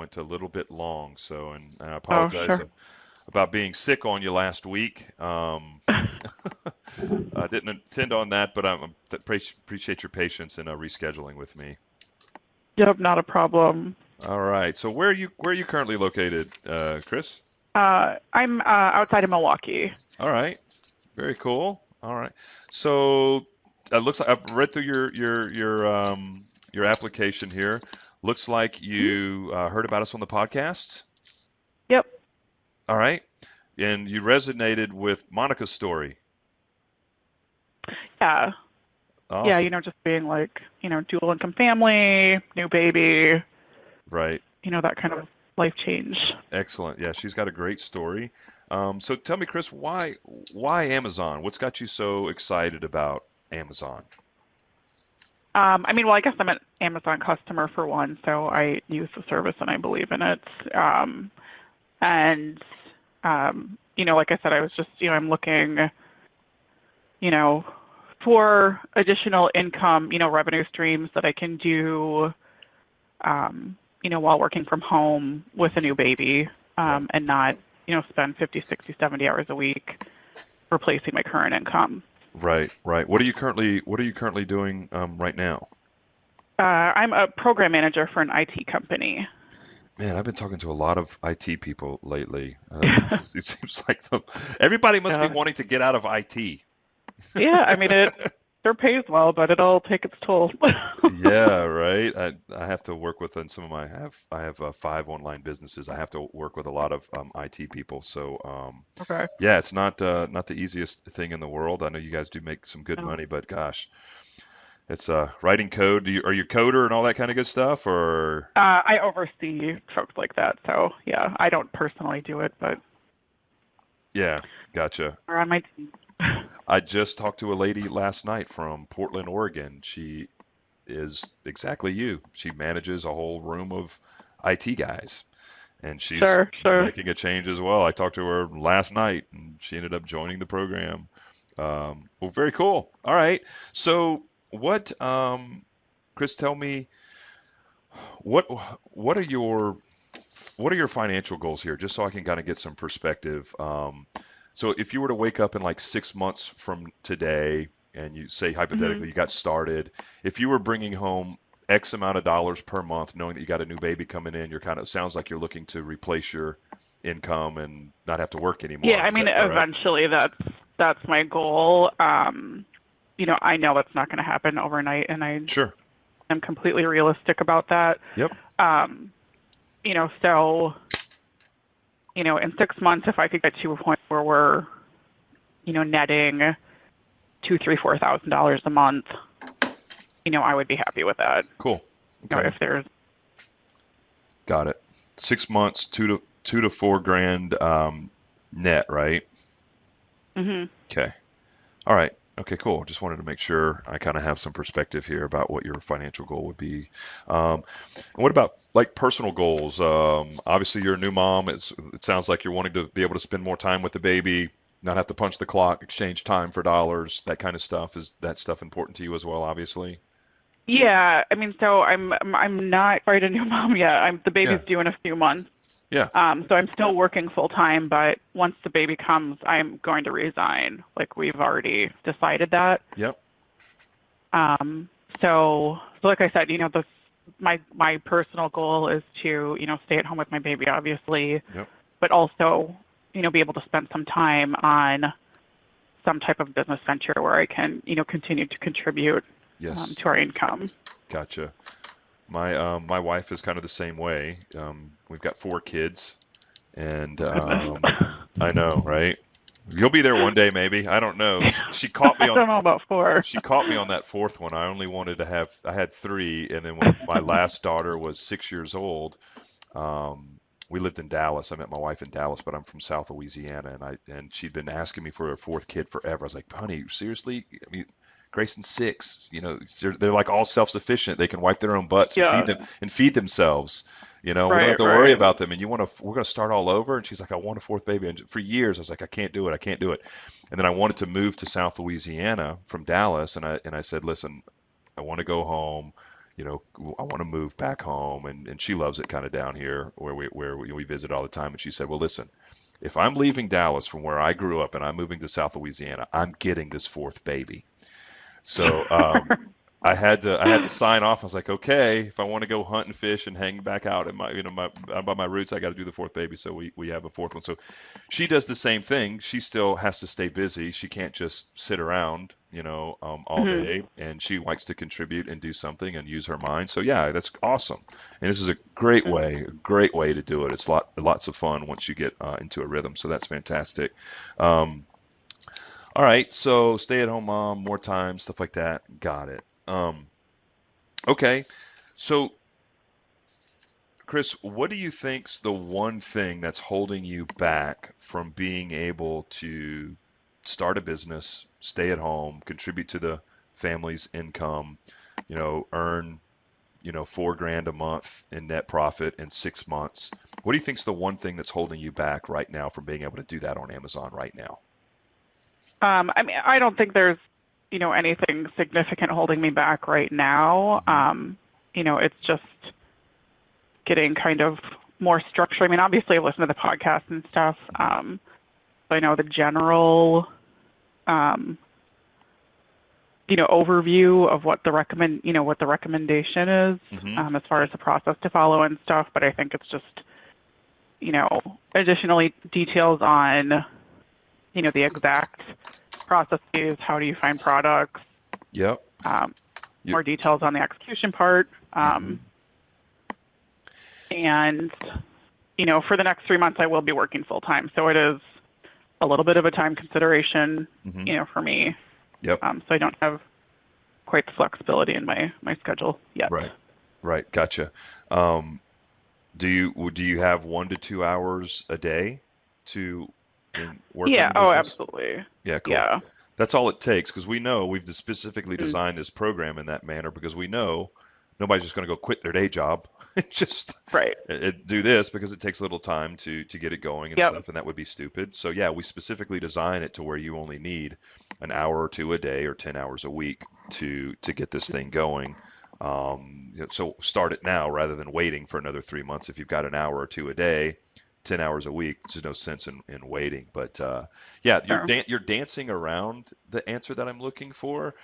went a little bit long, so and I Oh, apologize sure. about being sick on you last week. I didn't intend on that, but appreciate your patience in rescheduling with me. Yep, not a problem. All right. So where are you currently located, Kris? I'm outside of Milwaukee. All right. Very cool. All right. So it looks like I've read through your application here. Looks like Mhm. you heard about us on the podcast. Yep. All right. And you resonated with Monica's story. Yeah. Yeah, Awesome. just being like, dual income family, new baby, Right. that kind of life change. Excellent. Yeah, she's got a great story. So tell me, Kris, why Amazon? What's got you so excited about Amazon? Well, I guess I'm an Amazon customer for one, so I use the service and I believe in it. And like I said, I was just, I'm looking, you know, for additional income, revenue streams that I can do, while working from home with a new baby, Right. and not, spend 50, 60, 70 hours a week replacing my current income. Right. Right. What are you currently doing right now? I'm a program manager for an IT company. Man, I've been talking to a lot of IT people lately. It seems like everybody must be Yeah. wanting to get out of IT. Yeah, it sure pays well, but it'll take its toll. Yeah, right. I have to work with some of my I have five online businesses. I have to work with a lot of IT people. So Okay. yeah, it's not the easiest thing in the world. I know you guys do make some good No. money, but gosh, it's writing code. Are you a coder and all that kind of good stuff, or I oversee folks like that, so yeah, I don't personally do it, but yeah, gotcha. they're on my team. I just talked to a lady last night from Portland, Oregon. She is exactly you. She manages a whole room of IT guys, and she's Sure, sure. making a change as well. I talked to her last night, and she ended up joining the program. Well, very cool. All right. So, Kris, tell me what what are your what are your financial goals here, just so I can kind of get some perspective. So, if you were to wake up in like 6 months from today, and you say Hmm. hypothetically you got started, if you were bringing home X amount of dollars per month, knowing that you got a new baby coming in, you're kind of sounds like you're looking to replace your income and not have to work Yeah, anymore. Is that correct? eventually that's my goal. I know that's not going to happen overnight, and I Sure. am completely realistic about that. Yep. Um, so in 6 months, if I could get to a point where we're netting two, three, $4,000 a month, I would be happy with that. Cool. Okay. If there's Got it. 6 months, two to 4 grand net, right? hmm Okay. All right. Okay, cool. Just wanted to make sure I kind of have some perspective here about what your financial goal would be. And what about like personal goals? Obviously, you're a new mom. It sounds like you're wanting to be able to spend more time with the baby, not have to punch the clock, exchange time for dollars, that kind of stuff. Is that stuff important to you as well, obviously? Yeah, so I'm not quite a new mom yet. The Yeah. baby's due in a few months. Yeah. So I'm still working full time, but once the baby comes, I'm going to resign. Like we've already decided that. Yep. So like I said, my personal goal is to stay at home with my baby, obviously, Yep. but also be able to spend some time on some type of business venture where I can continue to contribute Yes. to our income. Gotcha. My wife is kind of the same way. We've got 4 kids, and Oh goodness. I know, right? You'll be there one day, maybe. I don't know. She caught me I on don't know about four. she caught me on that fourth one. I only wanted to have I had 3, and then when my last daughter was 6 years old, we lived in Dallas. I met my wife in Dallas, but I'm from South Louisiana, and she'd been asking me for a fourth kid forever. I was like, honey, seriously? I mean, Grayson's 6. They're like all self-sufficient. They can wipe their own butts and Yeah. feed themselves. We don't have Right. to worry Right. about them. And we're gonna start all over. And she's like, I want a fourth baby. And for years, I was like, I can't do it. I can't do it. And then I wanted to move to South Louisiana from Dallas, and I said, listen, I want to go home. I want to move back home, and she loves it kind of down here where we visit all the time. And she said, well, listen, if I'm leaving Dallas from where I grew up and I'm moving to South Louisiana, I'm getting this fourth baby. So I had to sign off. I was like, okay, if I want to go hunt and fish and hang back out in out by my roots, I got to do the fourth baby. So we have a fourth one. So she does the same thing. She still has to stay busy. She can't just sit around, all Mhm. day. And she likes to contribute and do something and use her mind. So yeah, that's awesome. And this is a great way to do it. It's lots of fun once you get into a rhythm. So that's fantastic. Um, all right, so stay at home mom, more time, stuff like that. Got it. Okay, so Kris, what do you think's the one thing that's holding you back from being able to start a business, stay at home, contribute to the family's income, earn, 4 grand a month in net profit in 6 months? What do you think's the one thing that's holding you back right now from being able to do that on Amazon right now? I mean, I don't think there's, anything significant holding me back right now. Hmm. It's just getting kind of more structure. I mean, obviously I've listened to the podcast and stuff, but I know the general, um, overview of what the recommendation is, Hmm. as far as the process to follow and stuff. But I think it's just, additionally details on, the exact processes. How do you find products? Yep. Um, You, more details on the execution part. hmm. And, for the next 3 months, I will be working full time. So it is a little bit of a time consideration, Hmm. for me. Yep. So I don't have quite the flexibility in my schedule yet. Right. Right. Gotcha. Um, do you have 1 to 2 hours a day to work on Yeah. the Oh, business? absolutely. Yeah, cool. Yeah. That's all it takes because we know we've specifically Mm. designed this program in that manner because we know nobody's just going to go quit their day job and just Right. do this because it takes a little time to get it going and Yep. stuff, and that would be stupid. So yeah, we specifically design it to where you only need an hour or two a day or 10 hours a week to get this thing going. So start it now rather than waiting for another 3 months. If you've got an hour or two a day, 10 hours a week, there's no sense in waiting. But yeah, Sure. you're dancing around the answer that I'm looking for.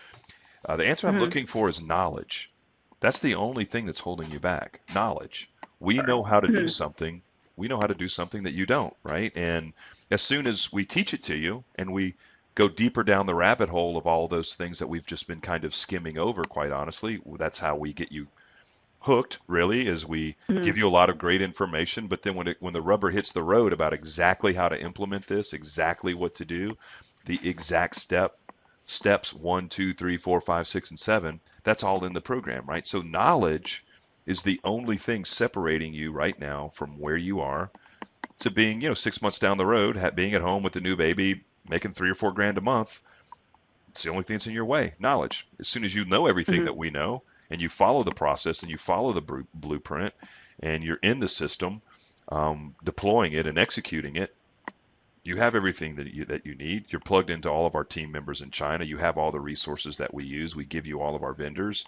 The answer I'm Hmm. looking for is knowledge. That's the only thing that's holding you back. Knowledge. We Sure. know how to do Hmm. something. We know how to do something that you don't, right? And as soon as we teach it to you and we go deeper down the rabbit hole of all those things that we've just been kind of skimming over, quite honestly, that's how we get you hooked, really, is we Hmm. give you a lot of great information, but then when the rubber hits the road about exactly how to implement this, exactly what to do, the exact steps 1, 2, 3, 4, 5, 6, and 7, that's all in the program, right? So knowledge is the only thing separating you right now from where you are to being, 6 months down the road, being at home with the new baby, making 3 or 4 grand a month. It's the only thing that's in your way, knowledge. As soon as you know everything Hmm. that we know and you follow the process and you follow the blueprint and you're in the system, deploying it and executing it, you have everything that you need. You're plugged into all of our team members in China. You have all the resources that we use. We give you all of our vendors.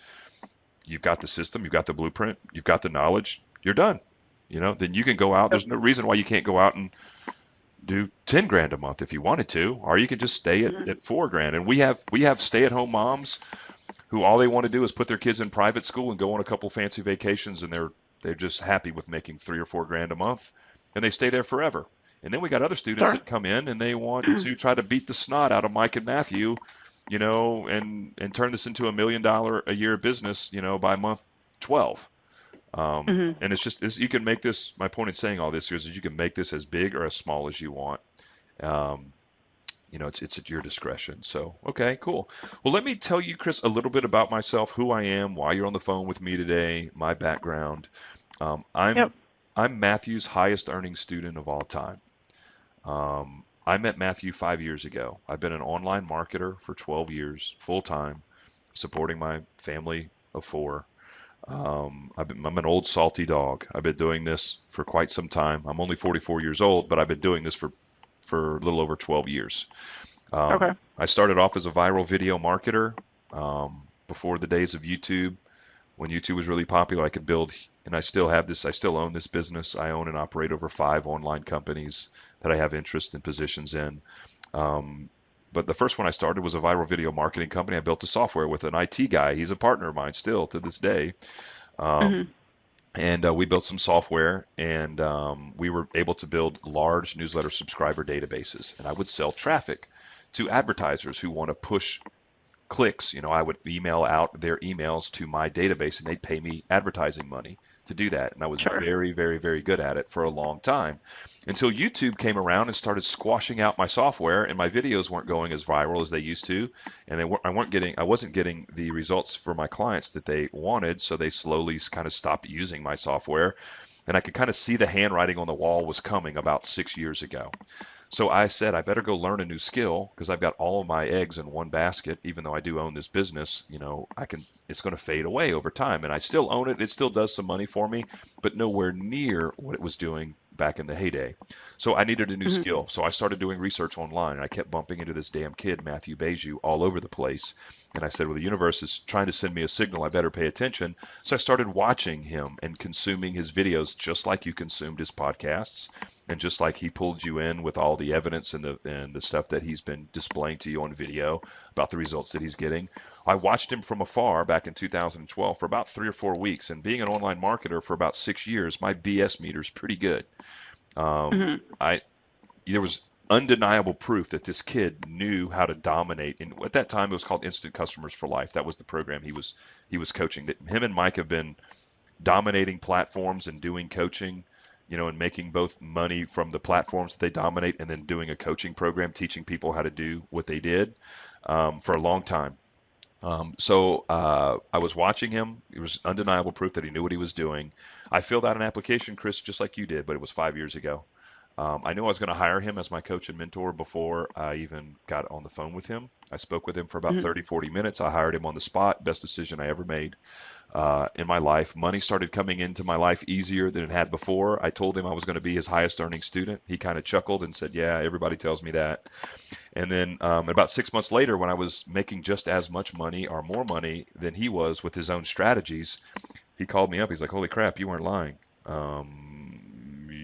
You've got the system. You've got the blueprint. You've got the knowledge. You're done. Then you can go out. Yep. There's no reason why you can't go out and do 10 grand a month if you wanted to, or you could just stay at, Hmm. at 4 grand. And we have stay-at-home moms who all they want to do is put their kids in private school and go on a couple fancy vacations, and they're just happy with making 3 or 4 grand a month, and they stay there forever. And then we got other students Sure. that come in and they want to try to beat the snot out of Mike and Matthew, and turn this into $1 million a year business, by month 12. Hmm. And you can make this. My point in saying all this is you can make this as big or as small as you want. Um, it's at your discretion. So, okay, cool. Well, let me tell you, Kris, a little bit about myself, who I am, why you're on the phone with me today, my background. Um, Yep. I'm I'm Matthew's highest earning student of all time. I met Matthew 5 years ago. I've been an online marketer for 12 years, full time, supporting my family of four. I'm an old salty dog. I've been doing this for quite some time. I'm only 44 years old, but I've been doing this for a little over 12 years. Okay. I started off as a viral video marketer before the days of YouTube. when YouTube was really popular, I could build, and I still have this, I still own this business. I own and operate over 5 online companies that I have interest and positions in. Um, but the first one I started was a viral video marketing company. I built the software with an IT guy. He's a partner of mine still to this day. Um, Mhm. and we built some software, and we were able to build large newsletter subscriber databases. And I would sell traffic to advertisers who want to push clicks. I would email out their emails to my database, and they'd pay me advertising money to do that. And I was Sure. very, very, very good at it for a long time until YouTube came around and started squashing out my software, and my videos weren't going as viral as they used to, and I wasn't getting the results for my clients that they wanted, so they slowly kind of stopped using my software. And I could kind of see the handwriting on the wall was coming about 6 years ago. So I said, I better go learn a new skill because I've got all of my eggs in one basket. Even though I do own this business, it's going to fade away over time. And I still own it. It still does some money for me, but nowhere near what it was doing back in the heyday. So I needed a new Mhm. skill. So I started doing research online, and I kept bumping into this damn kid, Matthew Beju, all over the place. And I said, well, the universe is trying to send me a signal. I better pay attention. So I started watching him and consuming his videos just like you consumed his podcasts. And just like he pulled you in with all the evidence and the stuff that he's been displaying to you on video about the results that he's getting, I watched him from afar back in 2012 for about 3 or 4 weeks. And being an online marketer for about 6 years, my BS meter's pretty good. Um, Mhm. I There was undeniable proof that this kid knew how to dominate. And at that time, it was called Instant Customers for Life. That was the program he was coaching. That him and Mike have been dominating platforms and doing coaching, and making both money from the platforms that they dominate and then doing a coaching program teaching people how to do what they did for a long time. So I was watching him. It was undeniable proof that he knew what he was doing. I filled out an application, Chris, just like you did, but it was 5 years ago. I knew I was going to hire him as my coach and mentor before I even got on the phone with him. I spoke with him for about Mhm. 30, 40 minutes. I hired him on the spot. Best decision I ever made in my life. Money started coming into my life easier than it had before. I told him I was going to be his highest earning student. He kind of chuckled and said, yeah, everybody tells me that. And then about 6 months later, when I was making just as much money or more money than he was with his own strategies, he called me up. He's like, holy crap, you weren't lying.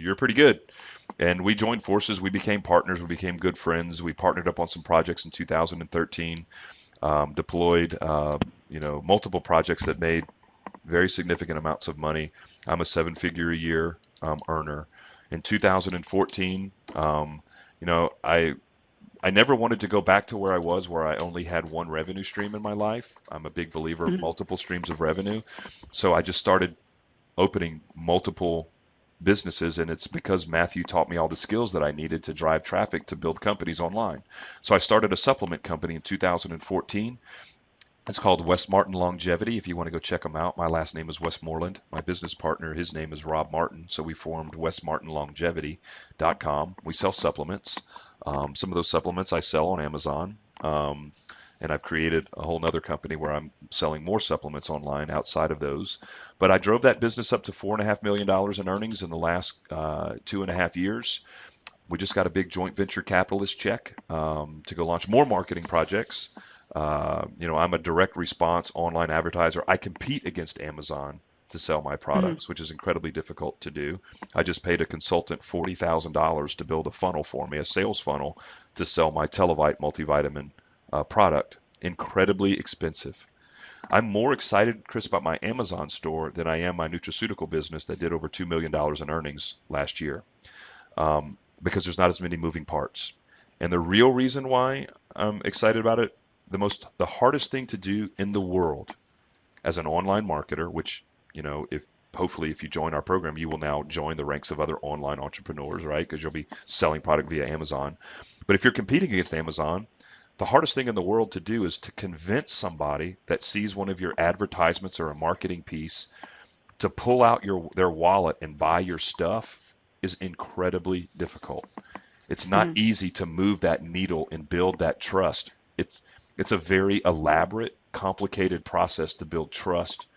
You're pretty good. And we joined forces. We became partners. We became good friends. We partnered up on some projects in 2013, deployed, multiple projects that made very significant amounts of money. I'm a seven-figure a year earner. In 2014, I never wanted to go back to where I was, where I only had one revenue stream in my life. I'm a big believer of Mhm. multiple streams of revenue. So I just started opening multiple businesses, and it's because Matthew taught me all the skills that I needed to drive traffic to build companies online. So I started a supplement company in 2014. It's called Wes Martin Longevity. If you want to go check them out, my last name is Westmoreland. My business partner, his name is Rob Martin. So we formed wesmartinlongevity.com. We sell supplements. Some of those supplements I sell on Amazon. And I've created a whole nother company where I'm selling more supplements online outside of those. But I drove that business up to $4.5 million in earnings in the last 2.5 years. We just got a big joint venture capitalist check to go launch more marketing projects. I'm a direct response online advertiser. I compete against Amazon to sell my Mhm. products, which is incredibly difficult to do. I just paid a consultant $40,000 to build a funnel for me, a sales funnel to sell my Televite multivitamin product. Incredibly expensive. I'm more excited, Chris, about my Amazon store than I am my nutraceutical business that did over $2 million in earnings last year because there's not as many moving parts. And the real reason why I'm excited about it, the hardest thing to do in the world as an online marketer, which, if hopefully if you join our program, you will now join the ranks of other online entrepreneurs, right? Because you'll be selling product via Amazon. But if you're competing against Amazon, the hardest thing in the world to do is to convince somebody that sees one of your advertisements or a marketing piece to pull out their wallet and buy your stuff is incredibly difficult. It's not Mhm. easy to move that needle and build that trust. It's a very elaborate, complicated process to build trust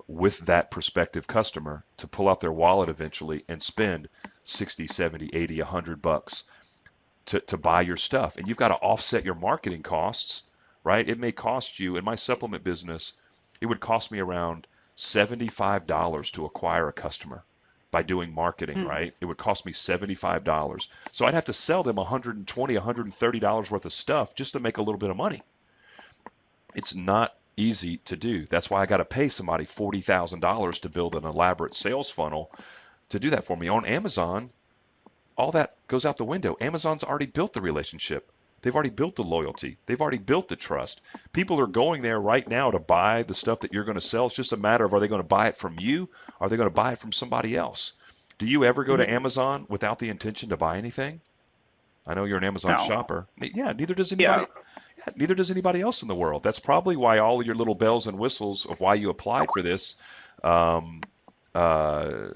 with that prospective customer to pull out their wallet eventually and spend 60, 70, 80, $100 to buy your stuff. And you've got to offset your marketing costs, right? It may cost you, in my supplement business, It would cost me around $75 to acquire a customer by doing marketing, Mm. right? It would cost me $75. So I'd have to sell them $120, $130 worth of stuff just to make a little bit of money. It's not easy to do. That's why I got to pay somebody $40,000 to build an elaborate sales funnel to do that for me. On Amazon, all that goes out the window. Amazon's already built the relationship. They've already built the loyalty. They've already built the trust. People are going there right now to buy the stuff that you're going to sell. It's just a matter of, are they going to buy it from you? Or are they going to buy it from somebody else? Do you ever go to Mm. Amazon without the intention to buy anything? I know you're an Amazon No. shopper. Yeah, neither does Yeah. anybody. Yeah, neither does anybody else in the world. That's probably why all of your little bells and whistles of why you applied for this, um, uh,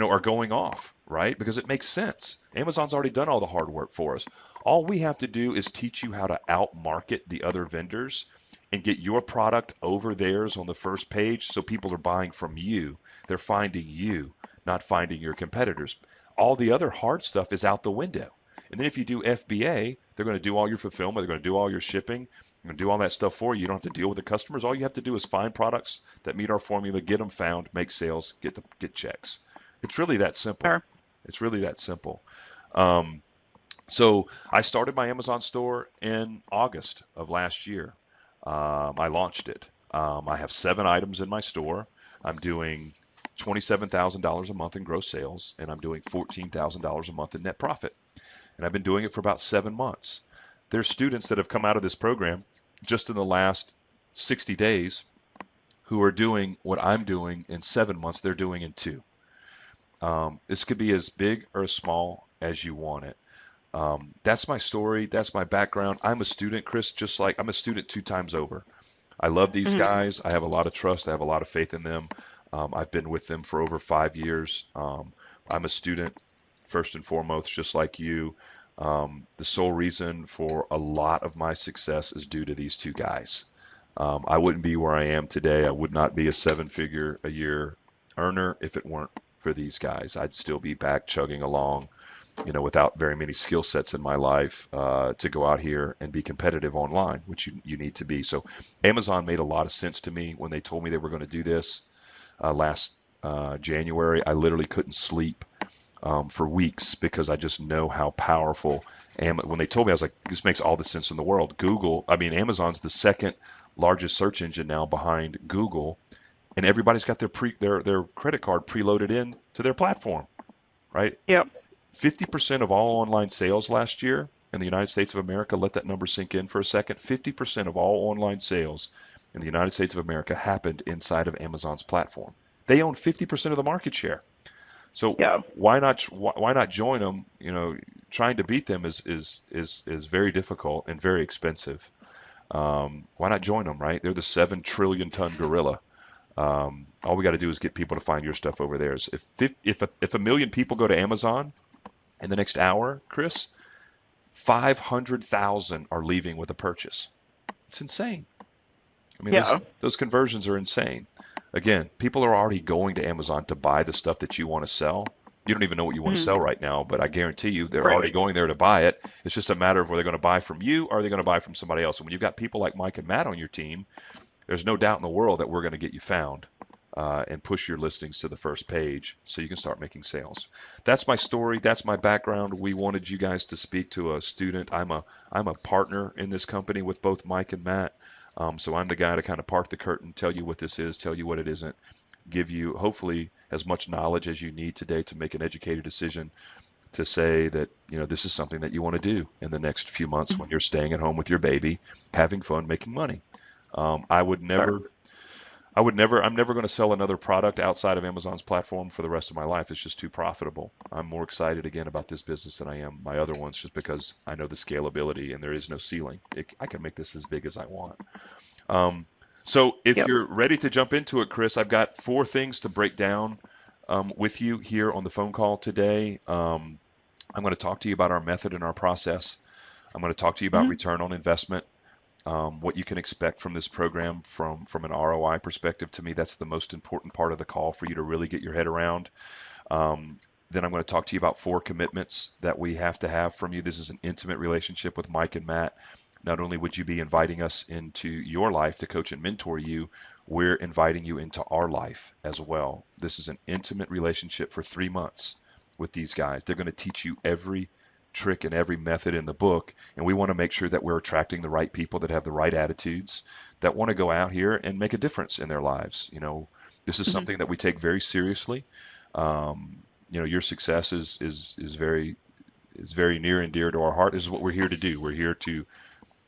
are going off, right? Because it makes sense. Amazon's already done all the hard work for us. All we have to do is teach you how to outmarket the other vendors and get your product over theirs on the first page so people are buying from you. They're finding you, not finding your competitors. All the other hard stuff is out the window. And then if you do FBA, they're going to do all your fulfillment, they're going to do all your shipping, they're going to do all that stuff for you. You don't have to deal with the customers. All you have to do is find products that meet our formula, get them found, make sales, get checks. It's really that simple. Sure. It's really that simple. Um, so I started my Amazon store in August of last year. I launched it. I have 7 items in my store. I'm doing $27,000 a month in gross sales, and I'm doing $14,000 a month in net profit. And I've been doing it for about 7 months. There's students that have come out of this program just in the last 60 days who are doing what I'm doing in 7 months, they're doing in two. This could be as big or as small as you want it. That's my story. That's my background. I'm a student, Kris, just like I'm a student 2 times over. I love these Mm. guys. I have a lot of trust. I have a lot of faith in them. I've been with them for over 5 years. I'm a student first and foremost, just like you. The sole reason for a lot of my success is due to these two guys. I wouldn't be where I am today. I would not be a 7-figure a year earner if it weren't for these guys. I'd still be back chugging along, without very many skill sets in my life to go out here and be competitive online, which you need to be. So Amazon made a lot of sense to me when they told me they were going to do this last January. I literally couldn't sleep for weeks because I just know how powerful. And when they told me, I was like, this makes all the sense in the world. Amazon's the second largest search engine now behind Google, and everybody's got their credit card preloaded in to their platform, right? Yep. 50% of all online sales last year in the United States of America, let that number sink in for a second. 50% of all online sales in the United States of America happened inside of Amazon's platform. They own 50% of the market share. So Yeah. why not join them? Trying to beat them is very difficult and very expensive. Why not join them, right? They're the 7 trillion ton gorilla. All we got to do is get people to find your stuff over there. If a million people go to Amazon in the next hour, Kris, 500,000 are leaving with a purchase. It's insane. I mean, those Yeah. those conversions are insane. Again, people are already going to Amazon to buy the stuff that you want to sell. You don't even know what you want to Mm. sell right now, but I guarantee you they're Right. already going there to buy it. It's just a matter of whether they're going to buy from you or are they going to buy from somebody else. And when you've got people like Mike and Matt on your team, there's no doubt in the world that we're going to get you found and push your listings to the first page so you can start making sales. That's my story. That's my background. We wanted you guys to speak to a student. I'm a partner in this company with both Mike and Matt. So I'm the guy to kind of park the curtain, tell you what this is, tell you what it isn't, give you hopefully as much knowledge as you need today to make an educated decision to say that this is something that you want to do in the next few months when you're staying at home with your baby, having fun, making money. I would Sure. never I'm never going to sell another product outside of Amazon's platform for the rest of my life. It's just too profitable. I'm more excited again about this business than I am my other ones just because I know the scalability and there is no ceiling. I can make this as big as I want. Um, so if Yep. you're ready to jump into it, Kris, I've got 4 things to break down with you here on the phone call today. I'm going to talk to you about our method and our process. I'm going to talk to you about Hmm. return on investment, what you can expect from this program from an ROI perspective. To me, that's the most important part of the call for you to really get your head around. Then I'm going to talk to you about 4 commitments that we have to have from you. This is an intimate relationship with Mike and Matt. not only would you be inviting us into your life to coach and mentor you, we're inviting you into our life as well. This is an intimate relationship for 3 months with these guys. They're going to teach you every trick and every method in the book, and we want to make sure that we're attracting the right people that have the right attitudes, that want to go out here and make a difference in their lives. This is Mhm. something that we take very seriously. Your success is very near and dear to our heart. This is what we're here to do. We're here to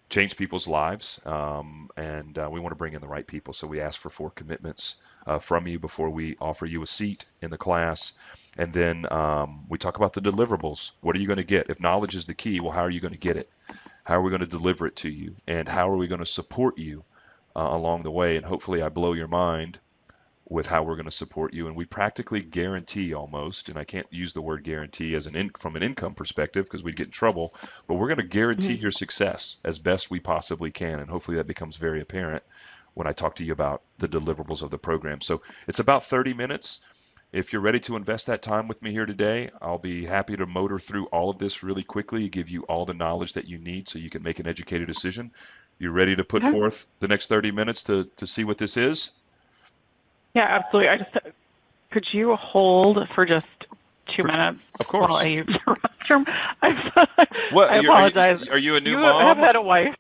change people's lives, and we want to bring in the right people. So we ask for 4 commitments from you before we offer you a seat in the class. And then we talk about the deliverables. What are you going to get? If knowledge is the key, well, how are you going to get it? How are we going to deliver it to you? And how are we going to support you along the way? And hopefully I blow your mind with how we're going to support you. And we practically guarantee almost, and I can't use the word guarantee as from an income perspective because we'd get in trouble, but we're going to guarantee Mhm. your success as best we possibly can. And hopefully that becomes very apparent when I talk to you about the deliverables of the program. So it's about 30 minutes. If you're ready to invest that time with me here today, I'll be happy to motor through all of this really quickly, give you all the knowledge that you need so you can make an educated decision. You ready to put Okay. forth the next 30 minutes to see what this is? Yeah, absolutely. Could you hold for just two For, minutes of while I course. use the restroom? What I are you apologize. are you a new You have mom? had a wife,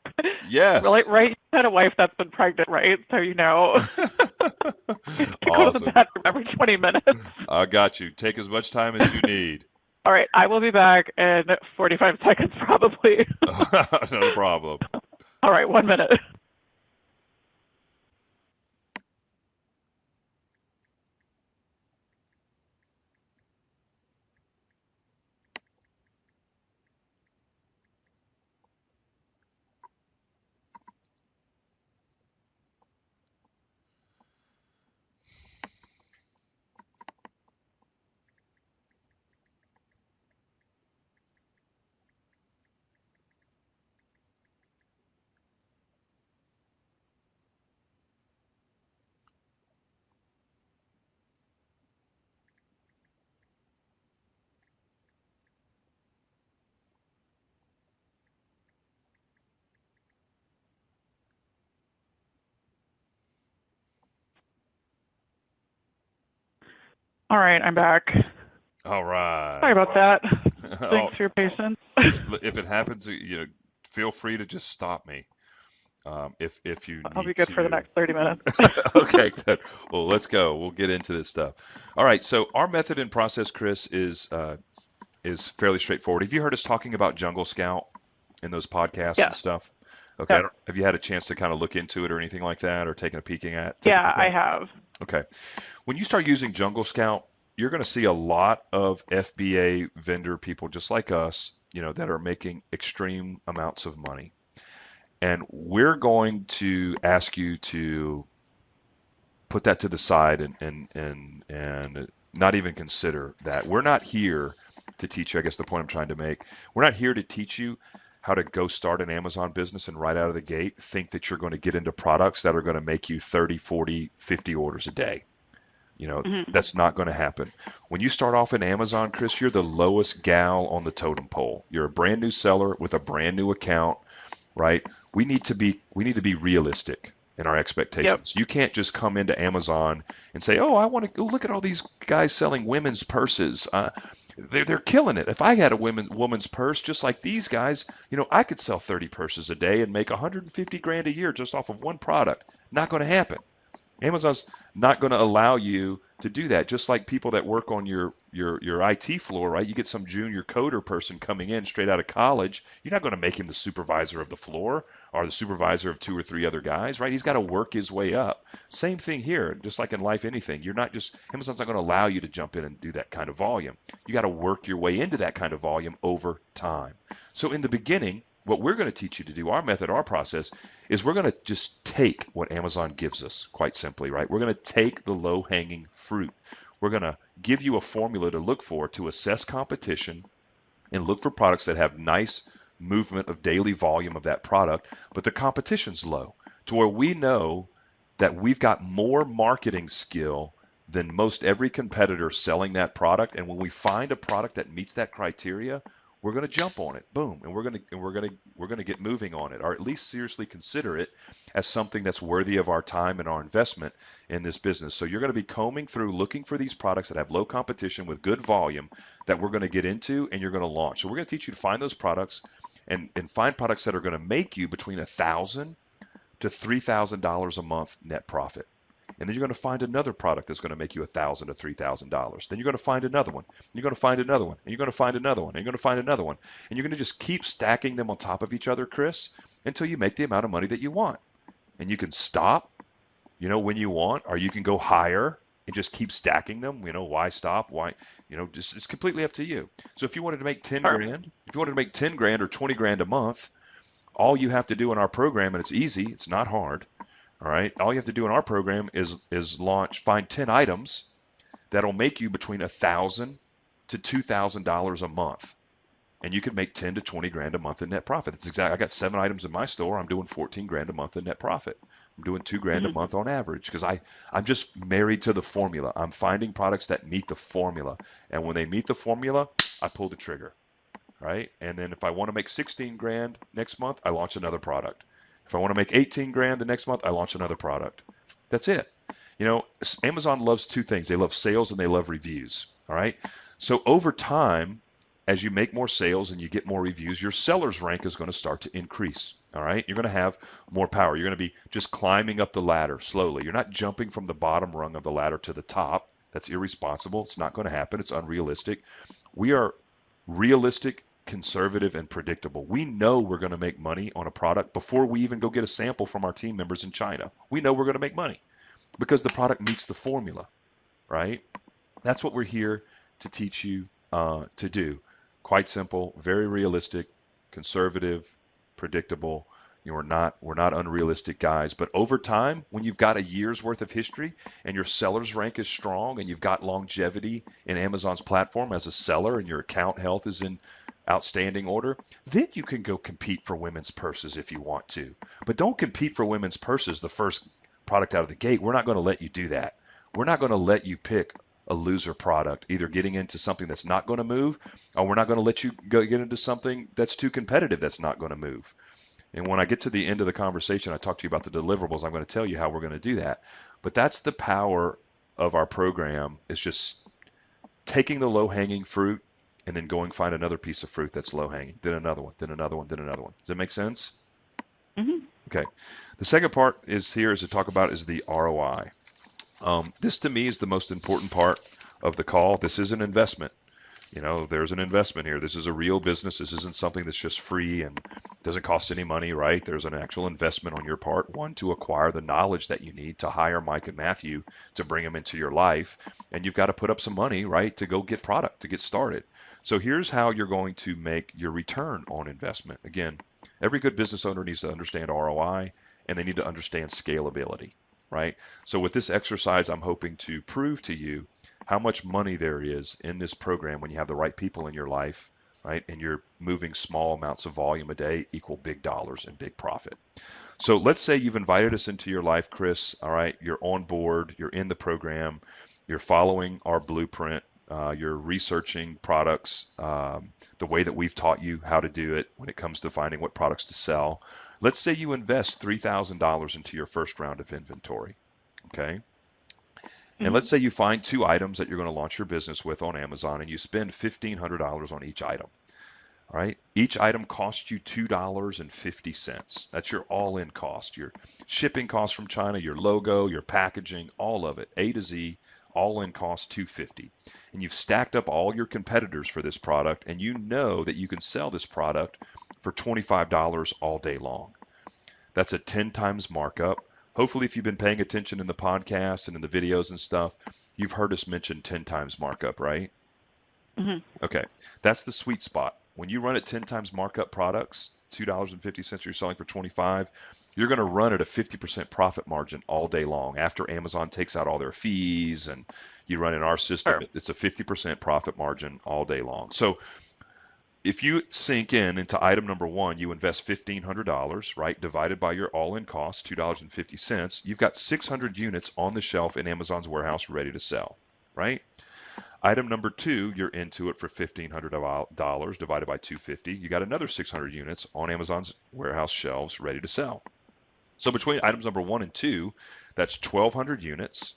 really, Yes. right? You had a wife that's been pregnant, right? So you know you have to go to the Awesome. bathroom every 20 minutes. I got you. Take as much time as you need. All right, I will be back in 45 seconds probably. No problem. All right, 1 minute. All right, I'm back. All Sorry right. about that. Oh, Thanks for your patience. if it happens, feel free to just stop me if you I'll need be good for the to. next 30 minutes. Okay, good. Well, let's go. We'll get into this stuff. All right. So our method and process, Chris, is fairly straightforward. Have you heard us talking about Jungle Scout in those podcasts and Yeah. stuff? Okay. Yep. Have you had a chance to kind of look into it or anything like that, or take a Yeah, peek I at? have. Okay. When you start using Jungle Scout, you're going to see a lot of FBA vendor people just like us, that are making extreme amounts of money. And we're going to ask you to put that to the side and not even consider that. We're not here to teach you, I guess the point I'm trying to make, we're not here to teach you how to go start an Amazon business and right out of the gate think that you're going to get into products that are going to make you 30, 40, 50 orders a day. Hmm. That's not going to happen. When you start off in Amazon, Chris, you're the lowest gal on the totem pole. You're a brand new seller with a brand new account, right? We need to be realistic in our Yep. expectations. You can't just come into Amazon and say, "Oh, I want to go look at all these guys selling women's purses. They're killing it. If I had a woman's purse just like these guys, I could sell 30 purses a day and make 150 grand a year just off of one product." Not going to happen. Amazon's not going to allow you to do that. Just like people that work on your IT floor, right? You get some junior coder person coming in straight out of college. You're not going to make him the supervisor of the floor or the supervisor of two or three other guys, right? He's got to work his way up. Same thing here, just like in life, anything. You're not just Amazon's not going to allow you to jump in and do that kind of volume. You got to work your way into that kind of volume over time. So in the beginning, what we're going to teach you to do, our method, our process, is we're going to just take what Amazon gives us, quite simply, right? We're going to take the low hanging fruit. We're going to give you a formula to look for to assess competition and look for products that have nice movement of daily volume of that product, but the competition's low to where we know that we've got more marketing skill than most every competitor selling that product. And when we find a product that meets that criteria, we're going to jump on it. Boom. And we're going to get moving on it, or at least seriously consider it as something that's worthy of our time and our investment in this business. So you're going to be combing through looking for these products that have low competition with good volume that we're going to get into and you're going to launch. So we're going to teach you to find those products and find products that are going to make you between $1,000 to $3,000 a month net profit. And then you're going to find another product that's going to make you $1,000 to $3,000. Then you're going to find another one. You're going to find another one. And you're going to find another one. And you're going to find another one. And you're going to just keep stacking them on top of each other, Kris, until you make the amount of money that you want. And you can stop, when you want, or you can go higher and just keep stacking them. Why stop? Why, just it's completely up to you. So if you wanted to make 10 Sure. grand, if you wanted to make 10 grand or 20 grand a month, all you have to do in our program, and it's easy, it's not hard, all right. All you have to do in our program is find 10 items that'll make you between $1,000 to $2,000 a month, and you can make 10 to 20 grand a month in net profit. That's exactly. I got 7 items in my store. I'm doing 14 grand a month in net profit. I'm doing 2 grand a Mhm. month on average because I'm just married to the formula. I'm finding products that meet the formula, and when they meet the formula, I pull the trigger, right? And then if I want to make 16 grand next month, I launch another product. If I want to make 18 grand the next month, I launch another product. That's it. Amazon loves two things. They love sales and they love reviews. All right. So over time, as you make more sales and you get more reviews, your seller's rank is going to start to increase. All right. You're going to have more power. You're going to be just climbing up the ladder slowly. You're not jumping from the bottom rung of the ladder to the top. That's irresponsible. It's not going to happen. It's unrealistic. We are realistic, conservative, and predictable. We know we're going to make money on a product before we even go get a sample from our team members in China. We know we're going to make money because the product meets the formula, right? That's what we're here to teach you to do. Quite simple, very realistic, conservative, predictable. We're not unrealistic guys, but over time, when you've got a year's worth of history and your seller's rank is strong and you've got longevity in Amazon's platform as a seller and your account health is in outstanding order, then you can go compete for women's purses if you want to. But don't compete for women's purses the first product out of the gate. We're not going to let you do that. We're not going to let you pick a loser product, either getting into something that's not going to move, or we're not going to let you get into something that's too competitive that's not going to move. And when I get to the end of the conversation, I talk to you about the deliverables. I'm going to tell you how we're going to do that. But that's the power of our program, is just taking the low hanging fruit and then going find another piece of fruit that's low hanging, then another one, then another one, then another one. Does that make sense? Mhm. Okay. The second part is to talk about is the ROI. This to me is the most important part of the call. This is an investment. There's an investment here. This is a real business. This isn't something that's just free and doesn't cost any money, right? There's an actual investment on your part. One, to acquire the knowledge that you need to hire Mike and Matthew to bring them into your life. And you've got to put up some money, right, to go get product, to get started. So here's how you're going to make your return on investment. Again, every good business owner needs to understand ROI and they need to understand scalability, right? So with this exercise, I'm hoping to prove to you how much money there is in this program when you have the right people in your life, right? And you're moving small amounts of volume a day equal big dollars and big profit. So let's say you've invited us into your life, Kris. All right, you're on board, you're in the program, you're following our blueprint, you're researching products the way that we've taught you how to do it when it comes to finding what products to sell. Let's say you invest $3,000 into your first round of inventory. Okay. And let's Mhm. say you find 2 items that you're going to launch your business with on Amazon and you spend $1,500 on each item. All right. Each item costs you $2.50. That's your all-in cost, your shipping costs from China, your logo, your packaging, all of it, A to Z, all-in cost $2.50. And you've stacked up all your competitors for this product, and you know that you can sell this product for $25 all day long. That's a 10 times markup. Hopefully, if you've been paying attention in the podcast and in the videos and stuff, you've heard us mention 10 times markup, right? Mhm. Okay, that's the sweet spot. When you run at 10 times markup products, $2.50 you're selling for 25, you're going to run at a 50% profit margin all day long. After Amazon takes out all their fees and you run in our system, Sure. it's a 50% profit margin all day long. So if you sink into item number one, you invest $1,500, right? Divided by your all-in cost, $2.50. You've got 600 units on the shelf in Amazon's warehouse ready to sell, right? Item number two, you're into it for $1,500 divided by 250. You got another 600 units on Amazon's warehouse shelves ready to sell. So between items number one and two, that's 1,200 units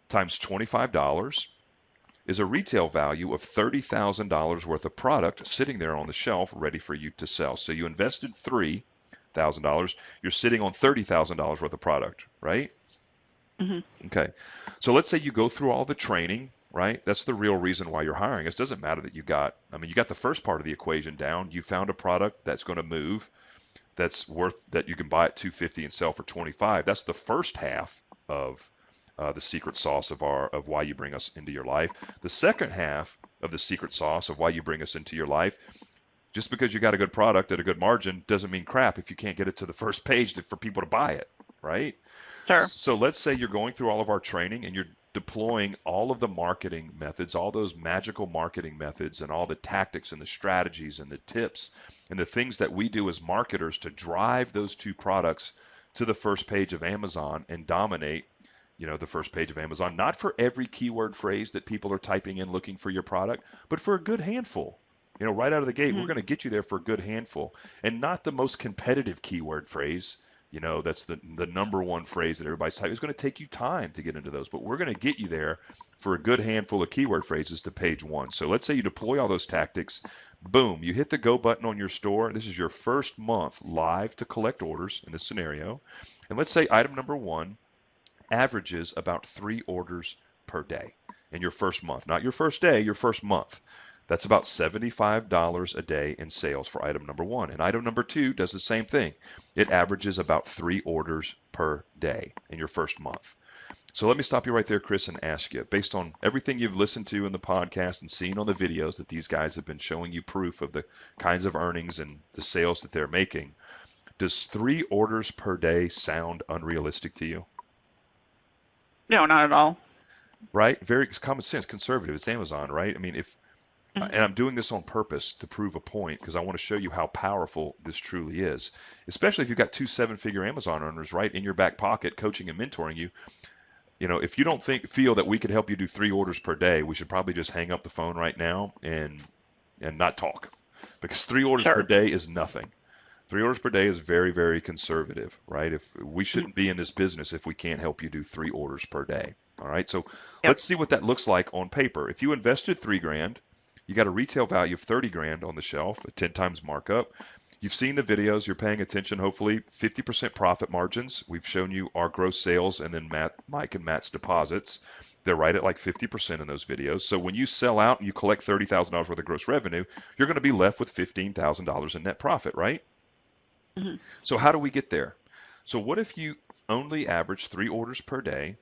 times $25 is a retail value of $30,000 worth of product sitting there on the shelf ready for you to sell. So you invested $3,000, you're sitting on $30,000 worth of product, right? Hmm. Okay. So let's say you go through all the training, right? That's the real reason why you're hiring. It doesn't matter that you got the first part of the equation down. You found a product that's going to move, that's worth that you can buy at 250 and sell for 25. That's the first half of the secret sauce of why you bring us into your life. The second half of the secret sauce of why you bring us into your life, just because you got a good product at a good margin doesn't mean crap if you can't get it to the first page for people to buy it, right? Sure. So let's say you're going through all of our training and you're deploying all of the marketing methods, all those magical marketing methods and all the tactics and the strategies and the tips and the things that we do as marketers to drive those two products to the first page of Amazon and dominate, the first page of Amazon, not for every keyword phrase that people are typing in looking for your product, but for a good handful. Right out of the gate, we're Hmm. going to get you there for a good handful and not the most competitive keyword phrase. That's the number one phrase that everybody's typing. It's going to take you time to get into those, but we're going to get you there for a good handful of keyword phrases to page one. So let's say you deploy all those tactics. Boom, you hit the go button on your store. This is your first month live to collect orders in this scenario. And let's say item number one averages about 3 orders per day in your first month. Not your first day, your first month. That's about $75 a day in sales for item number one. And item number two does the same thing. It averages about 3 orders per day in your first month. So let me stop you right there, Kris, and ask you, based on everything you've listened to in the podcast and seen on the videos that these guys have been showing you proof of the kinds of earnings and the sales that they're making, does 3 orders per day sound unrealistic to you? No, not at all. Right? Very common sense, conservative. It's Amazon, right? I mean, Hmm. and I'm doing this on purpose to prove a point because I want to show you how powerful this truly is, especially if you've got two seven-figure Amazon earners right in your back pocket coaching and mentoring you. If you don't feel that we could help you do 3 orders per day, we should probably just hang up the phone right now and not talk because 3 orders per Sure. day is nothing. 3 orders per day is very, very conservative, right? If we Mhm. shouldn't be in this business if we can't help you do 3 orders per day. All right. So Yep. let's see what that looks like on paper. If you invested 3 grand, you got a retail value of 30 grand on the shelf, a 10 times markup. You've seen the videos, you're paying attention, hopefully 50% profit margins. We've shown you our gross sales and then Mike and Matt's deposits. They're right at like 50% in those videos. So when you sell out and you collect $30,000 worth of gross revenue, you're going to be left with $15,000 in net profit, right? Hmm. So how do we get there? So what if you only average 3 orders per day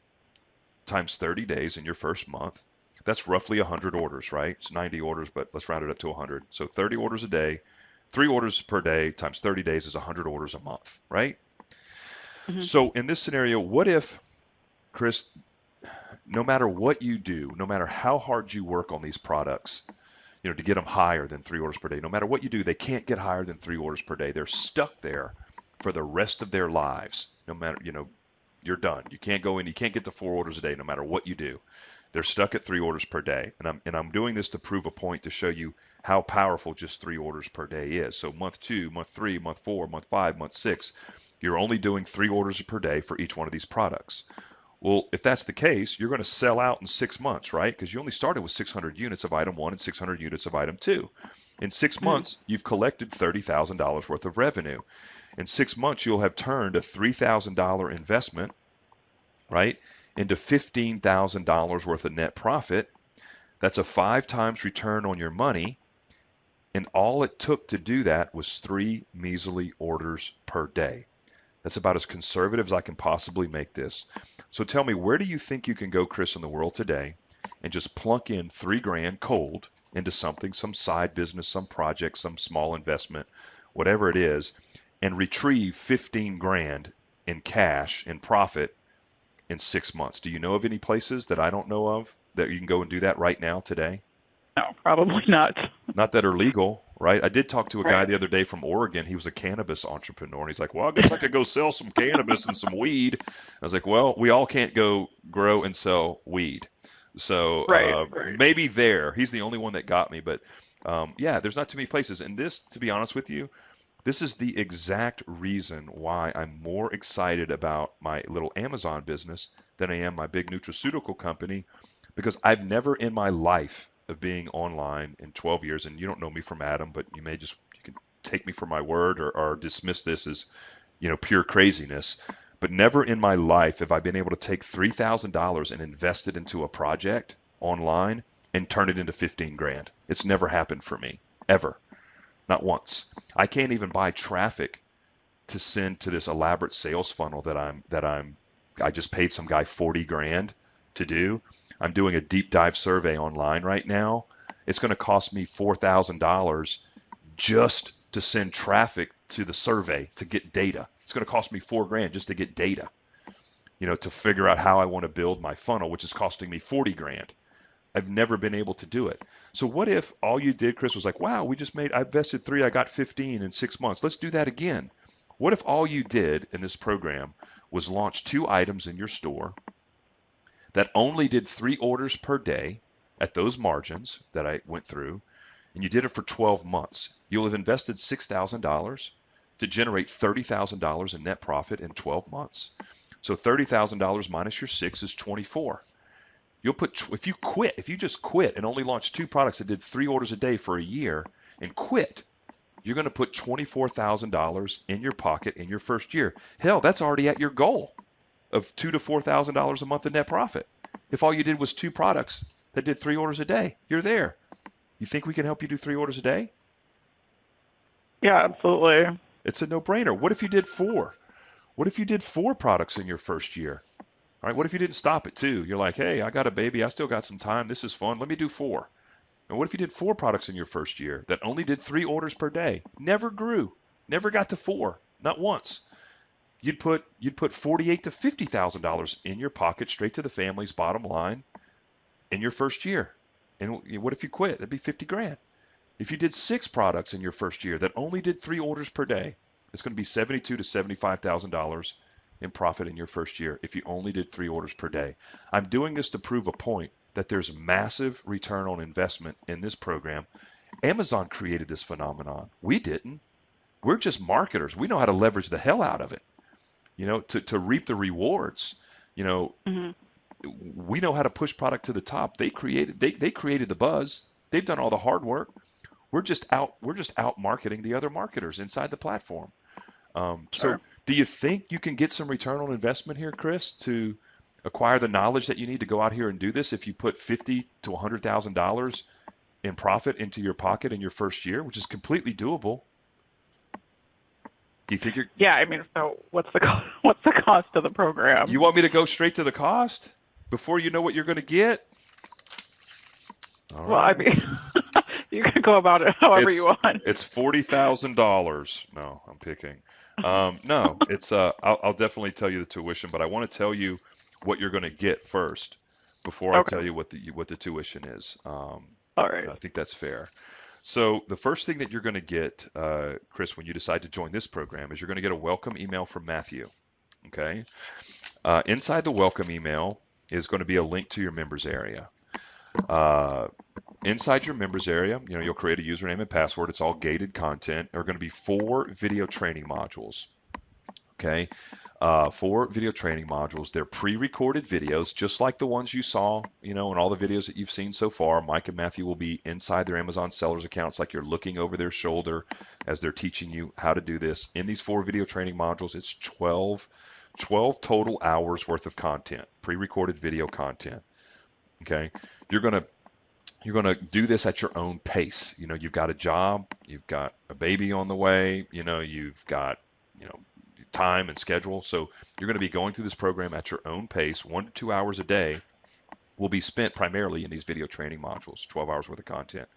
times 30 days in your first month? That's roughly 100 orders, right? It's 90 orders, but let's round it up to 100. So 30 orders a day, 3 orders per day times 30 days is 100 orders a month, right? Hmm. So in this scenario, what if, Kris, no matter what you do, no matter how hard you work on these products, to get them higher than 3 orders per day, no matter what you do, they can't get higher than 3 orders per day. They're stuck there for the rest of their lives. No matter, you're done. You can't go in, you can't get to 4 orders a day no matter what you do. They're stuck at 3 orders per day. And I'm doing this to prove a point to show you how powerful just 3 orders per day is. So month two, month three, month four, month five, month six, you're only doing 3 orders per day for each one of these products. Well, if that's the case, you're going to sell out in 6 months, right? Because you only started with 600 units of item one and 600 units of item two. In six Hmm. months, you've collected $30,000 worth of revenue. In 6 months, you'll have turned a $3,000 investment, right, into $15,000 worth of net profit. That's a 5 times return on your money. And all it took to do that was 3 measly orders per day. That's about as conservative as I can possibly make this. So tell me, where do you think you can go, Kris, in the world today and just plunk in 3 grand cold into something, some side business, some project, some small investment, whatever it is, and retrieve 15 grand in cash, in profit in 6 months? Do you know of any places that I don't know of that you can go and do that right now today? No, probably not. Not that are legal, right? I did talk to a guy Right. the other day from Oregon. He was a cannabis entrepreneur, and he's like, "Well, I guess I could go sell some cannabis and some weed." I was like, "Well, we all can't go grow and sell weed, So Right. maybe there. He's the only one that got me, but yeah, there's not too many places. And this, to be honest with you, this is the exact reason why I'm more excited about my little Amazon business than I am my big nutraceutical company, because I've never in my life of being online in 12 years, and you don't know me from Adam, but you can take me for my word, or dismiss this as pure craziness. But never in my life have I been able to take $3,000 and invest it into a project online and turn it into 15 grand. It's never happened for me, ever, not once. I can't even buy traffic to send to this elaborate sales funnel I just paid some guy 40 grand to do. I'm doing a deep dive survey online right now. It's going to cost me $4,000 just to send traffic to the survey to get data. It's going to cost me 4 grand just to get data, to figure out how I want to build my funnel, which is costing me 40 grand. I've never been able to do it. So what if all you did, Kris, was like, wow, I invested three, I got 15 in 6 months. Let's do that again. What if all you did in this program was launch 2 items in your store that only did 3 orders per day at those margins that I went through, and you did it for 12 months? You'll have invested $6,000 to generate $30,000 in net profit in 12 months. So $30,000 minus your six is 24. If you just quit and only launched 2 products that did 3 orders a day for a year and quit, you're going to put $24,000 in your pocket in your first year. Hell, that's already at your goal of $2,000 to $4,000 a month in net profit. If all you did was 2 products that did 3 orders a day, you're there. You think we can help you do 3 orders a day? Yeah, absolutely. It's a no-brainer. What if you did 4? What if you did 4 products in your first year? All right, what if you didn't stop at 2? You're like, hey, I got a baby. I still got some time. This is fun. Let me do 4. And what if you did 4 products in your first year that only did 3 orders per day? Never grew. Never got to 4. Not once. You'd put 48 to $50,000 in your pocket straight to the family's bottom line in your first year. And what if you quit? That'd be 50 grand. If you did 6 products in your first year that only did 3 orders per day, it's going to be $72,000 to $75,000 in profit in your first year if you only did 3 orders per day. I'm doing this to prove a point that there's massive return on investment in this program. Amazon created this phenomenon. We didn't. We're just marketers. We know how to leverage the hell out of it, to reap the rewards. You know, Hmm. we know how to push product to the top. They created the buzz. They've done all the hard work. We're just out marketing the other marketers inside the platform. So Sure. do you think you can get some return on investment here, Kris, to acquire the knowledge that you need to go out here and do this if you put $50,000 to $100,000 in profit into your pocket in your first year, which is completely doable? Do you think Yeah, I mean, so what's the cost of the program? you want me to go straight to the cost before you know what you're going to get? All Well, I right. mean, you can go about it however you It's want. it's $40,000. No, I'm picking. No, it's I'll definitely tell you the tuition, but I want to tell you what you're going to get first before I Okay. tell you what the tuition is. All right. I think that's fair. So the first thing that you're going to get, Kris, when you decide to join this program, is you're going to get a welcome email from Matthew. Okay. Inside the welcome email is going to be a link to your members area. Uh, Inside your members area, you'll create a username and password. It's all gated content. There are going to be 4 video training modules. Okay. 4 video training modules. They're pre-recorded videos, just like the ones you saw, in all the videos that you've seen so far. Mike and Matthew will be inside their Amazon sellers accounts, like you're looking over their shoulder as they're teaching you how to do this. In these 4 video training modules, it's 12 total hours worth of content, pre-recorded video content. Okay. You're going to you're going to do this at your own pace. You've got a job, you've got a baby on the way, you've got, you know, time and schedule. So you're going to be going through this program at your own pace. 1 to 2 hours a day will be spent primarily in these video training modules, 12 hours worth of content.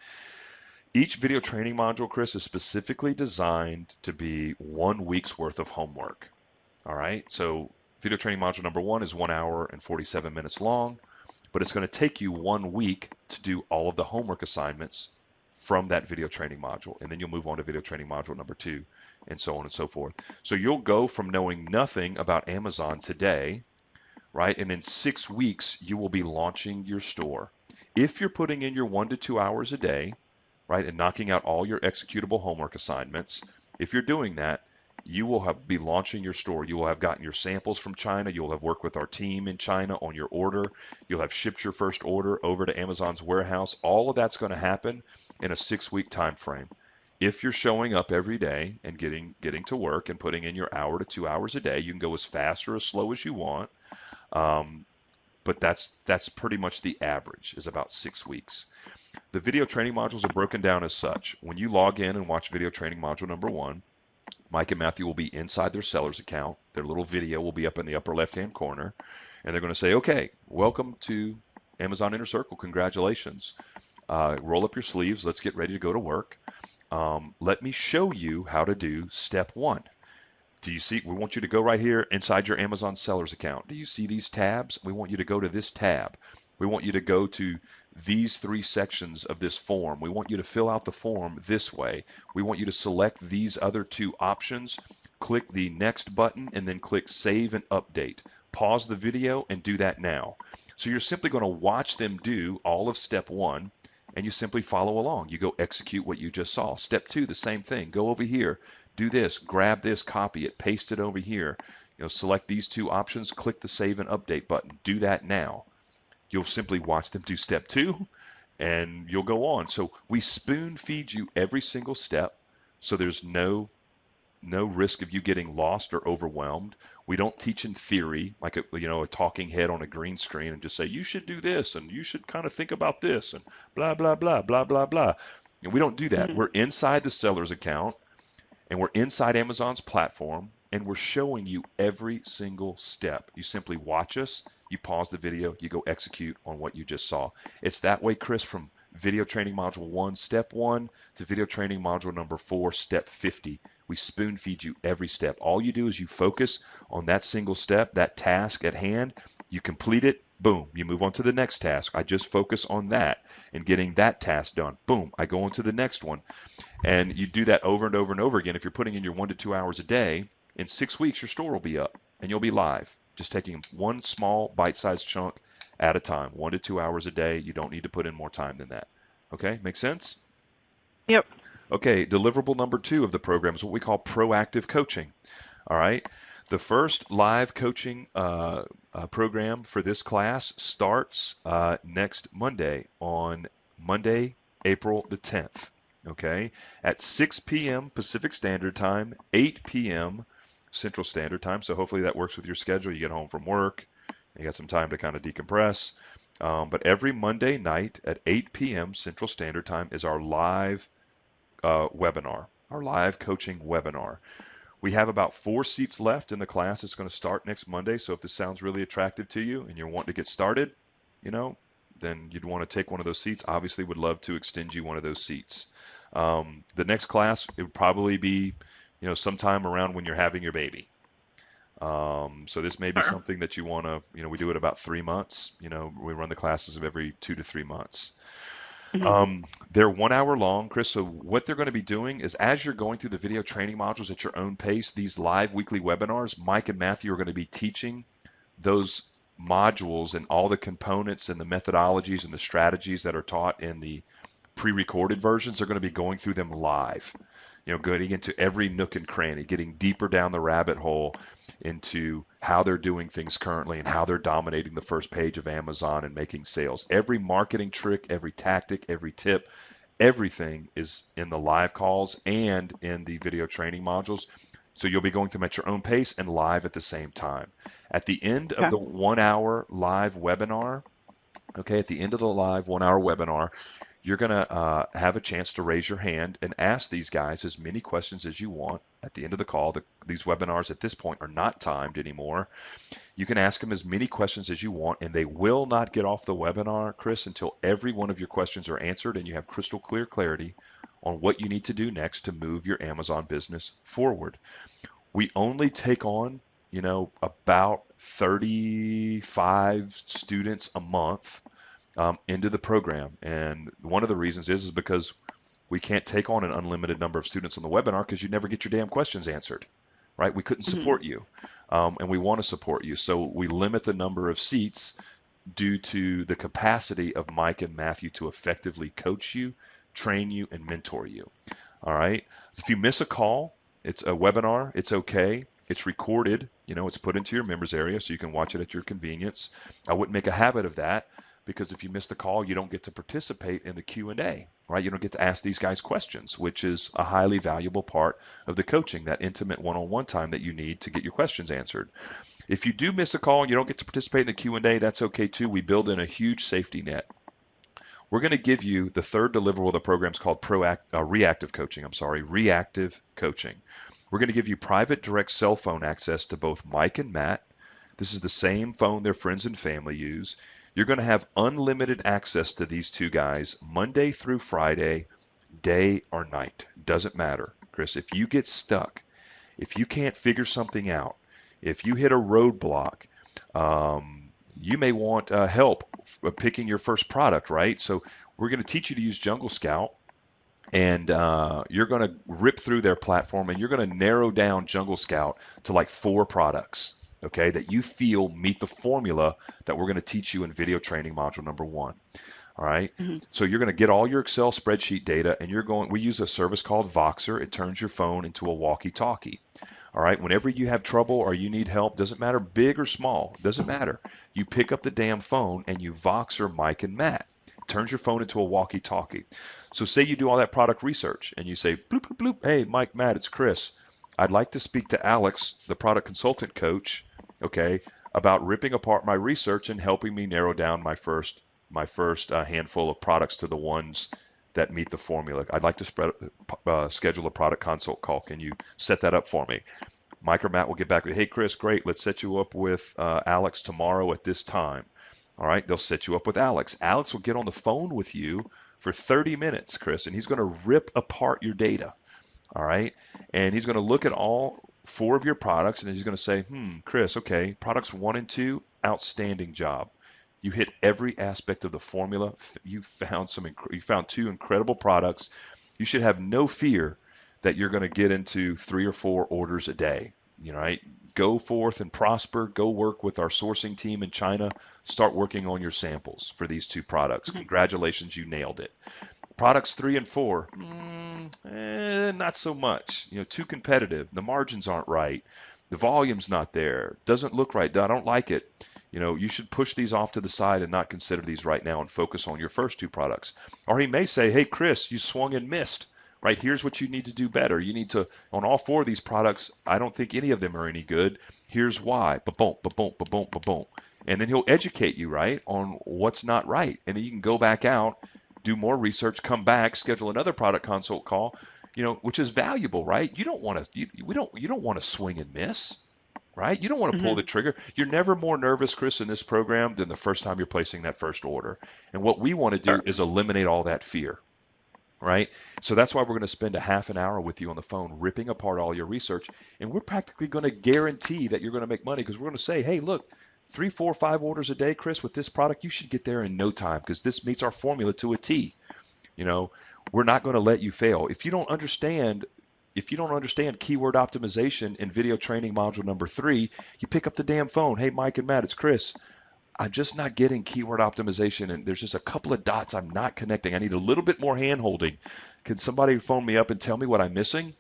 Each video training module, Kris, is specifically designed to be 1 week's worth of homework. All right. So video training module number 1 is 1 hour and 47 minutes long, but it's going to take you 1 week to do all of the homework assignments from that video training module. And then you'll move on to video training module number 2, and so on and so forth. So you'll go from knowing nothing about Amazon today right? And in 6 weeks, you will be launching your store. If you're putting in your 1 to 2 hours a day, right, and knocking out all your executable homework assignments, if you're doing that, you will be launching your store. You will have gotten your samples from China. You'll have worked with our team in China on your order. You'll have shipped your first order over to Amazon's warehouse. All of that's going to happen in a 6 week time frame. If you're showing up every day and getting to work and putting in your hour to 2 hours a day, you can go as fast or as slow as you want. Um, but that's pretty much the average is about 6 weeks. The video training modules are broken down as such. When you log in and watch video training module number 1, Mike and Matthew will be inside their seller's account. Their little video will be up in the upper left-hand corner, and they're going to say, "Okay, welcome to Amazon Inner Circle. Congratulations. Roll up your sleeves. Let's get ready to go to work. Let me show you how to do step 1. Do you see? We want you to go right here inside your Amazon seller's account. Do you see these tabs? We want you to go to this tab. We want you to go to these 3 sections of this form. We want you to fill out the form this way. We want you to select these other 2 options. Click the next button and then click save and update. Pause the video and do that now." So you're simply going to watch them do all of step 1 and you simply follow along. You go execute what you just saw. Step 2, the same thing. Go over here, do this, grab this, copy it, paste it over here. Select these 2 options, click the save and update button. Do that now. You'll simply watch them do step 2 and you'll go on. So we spoon feed you every single step, so there's no risk of you getting lost or overwhelmed. We don't teach in theory like a talking head on a green screen and just say you should do this and you should kind of think about this and blah blah blah blah blah blah. And we don't do that. Mm-hmm. We're inside the seller's account and we're inside Amazon's platform and we're showing you every single step. You simply watch us, you pause the video, you go execute on what you just saw. It's that way, Kris, from video training module 1, step 1 to video training module number 4, step 50. We spoon feed you every step. All you do is you focus on that single step, that task at hand. You complete it, boom, you move on to the next task. I just focus on that and getting that task done. Boom, I go on to the next one. And you do that over and over and over again. If you're putting in your 1 to 2 hours a day, in 6 weeks, your store will be up and you'll be live. Just taking one small bite-sized chunk at a time, 1 to 2 hours a day. You don't need to put in more time than that. Okay, make sense? Yep. Okay, deliverable number 2 of the program is what we call proactive coaching. All right, the first live coaching program for this class starts next Monday, on Monday, April the 10th. Okay, at 6 p.m. Pacific Standard Time, 8 p.m. Central Standard Time. So hopefully that works with your schedule. You get home from work, you got some time to kind of decompress. But every Monday night at 8 p.m. Central Standard Time is our live webinar, our live coaching webinar. We have about 4 seats left in the class. It's going to start next Monday. So if this sounds really attractive to you and you want to get started, then you'd want to take one of those seats. Obviously, would love to extend you one of those seats. The next class, it would probably be, sometime around when you're having your baby. So this may be Sure. something that you want to, we do it about 3 months. We run the classes of every 2 to 3 months. Mm-hmm. They're 1 hour long, Kris. So what they're going to be doing is as you're going through the video training modules at your own pace, these live weekly webinars, Mike and Matthew are going to be teaching those modules and all the components and the methodologies and the strategies that are taught in the pre-recorded versions. They're going to be going through them live, getting into every nook and cranny, getting deeper down the rabbit hole into how they're doing things currently and how they're dominating the first page of Amazon and making sales. Every marketing trick, every tactic, every tip, everything is in the live calls and in the video training modules. So you'll be going through them at your own pace and live at the same time. At the end of Okay. the 1 hour live webinar, okay, at the end of the live 1 hour webinar, you're going to have a chance to raise your hand and ask these guys as many questions as you want at the end of the call. These webinars at this point are not timed anymore. You can ask them as many questions as you want, and they will not get off the webinar, Kris, until every one of your questions are answered and you have crystal clear clarity on what you need to do next to move your Amazon business forward. We only take on, about 35 students a month into the program. And one of the reasons is because we can't take on an unlimited number of students on the webinar because you never get your damn questions answered. right? We couldn't Mhm. support you, and we want to support you. So we limit the number of seats due to the capacity of Mike and Matthew to effectively coach you, train you, and mentor you. All right. If you miss a call, it's a webinar, it's okay. It's recorded, it's put into your members area so you can watch it at your convenience. I wouldn't make a habit of that because if you miss the call, you don't get to participate in the Q&A, right? You don't get to ask these guys questions, which is a highly valuable part of the coaching, that intimate one-on-one time that you need to get your questions answered. If you do miss a call and you don't get to participate in the Q&A, that's okay too. We build in a huge safety net. We're going to give you the third deliverable of the program is called reactive coaching. Reactive coaching. We're going to give you private direct cell phone access to both Mike and Matt. This is the same phone their friends and family use. You're going to have unlimited access to these two guys Monday through Friday, day or night. Doesn't matter, Kris. If you get stuck, if you can't figure something out, if you hit a roadblock, you may want help picking your first product, right? So we're going to teach you to use Jungle Scout, and you're going to rip through their platform, and you're going to narrow down Jungle Scout to like 4 products, okay, that you feel meet the formula that we're going to teach you in video training module number 1. All right. Mhm. So you're going to get all your Excel spreadsheet data, and we use a service called Voxer. It turns your phone into a walkie-talkie. All right. Whenever you have trouble or you need help, doesn't matter big or small, doesn't matter. You pick up the damn phone and you Voxer Mike and Matt. It turns your phone into a walkie-talkie. So say you do all that product research and you say, bloop, bloop, bloop, hey, Mike, Matt, it's Kris. I'd like to speak to Alex, the product consultant coach, okay, about ripping apart my research and helping me narrow down my first handful of products to the ones that meet the formula. I'd like to schedule a product consult call. Can you set that up for me? Mike or Matt will get back with, hey, Kris, great. Let's set you up with Alex tomorrow at this time. All right, they'll set you up with Alex. Alex will get on the phone with you for 30 minutes, Kris, and he's going to rip apart your data. All right, and he's going to look at all 4 of your products, and he's going to say, Kris, okay, products 1 and 2, outstanding job. You hit every aspect of the formula. You found 2 incredible products. You should have no fear that you're going to get into 3 or 4 orders a day. Right? Go forth and prosper. Go work with our sourcing team in China. Start working on your samples for these 2 products. Mhm. Congratulations, you nailed it. Products 3 and 4, not so much. Too competitive. The margins aren't right. The volume's not there. Doesn't look right. I don't like it. You should push these off to the side and not consider these right now and focus on your first 2 products. Or he may say, hey, Kris, you swung and missed. Right, here's what you need to do better. You need to, on all 4 of these products, I don't think any of them are any good. Here's why. Ba-boom, ba-boom, ba-boom, ba-boom. And then he'll educate you, right, on what's not right. And then you can go back out, do more research, come back, schedule another product consult call, which is valuable, right? You don't want to, you don't want to swing and miss, right? You don't want to pull the Mhm. trigger. You're never more nervous, Kris, in this program than the first time you're placing that first order. And what we want to do Sure. is eliminate all that fear, right? So that's why we're going to spend a half an hour with you on the phone, ripping apart all your research. And we're practically going to guarantee that you're going to make money because we're going to say, hey, look, 3, 4, 5 orders a day, Kris, with this product, you should get there in no time because this meets our formula to a T. You know, we're not going to let you fail. If you don't understand keyword optimization in video training module number 3, you pick up the damn phone. Hey, Mike and Matt, it's Kris. I'm just not getting keyword optimization, and there's just a couple of dots I'm not connecting. I need a little bit more hand holding. Can somebody phone me up and tell me what I'm missing?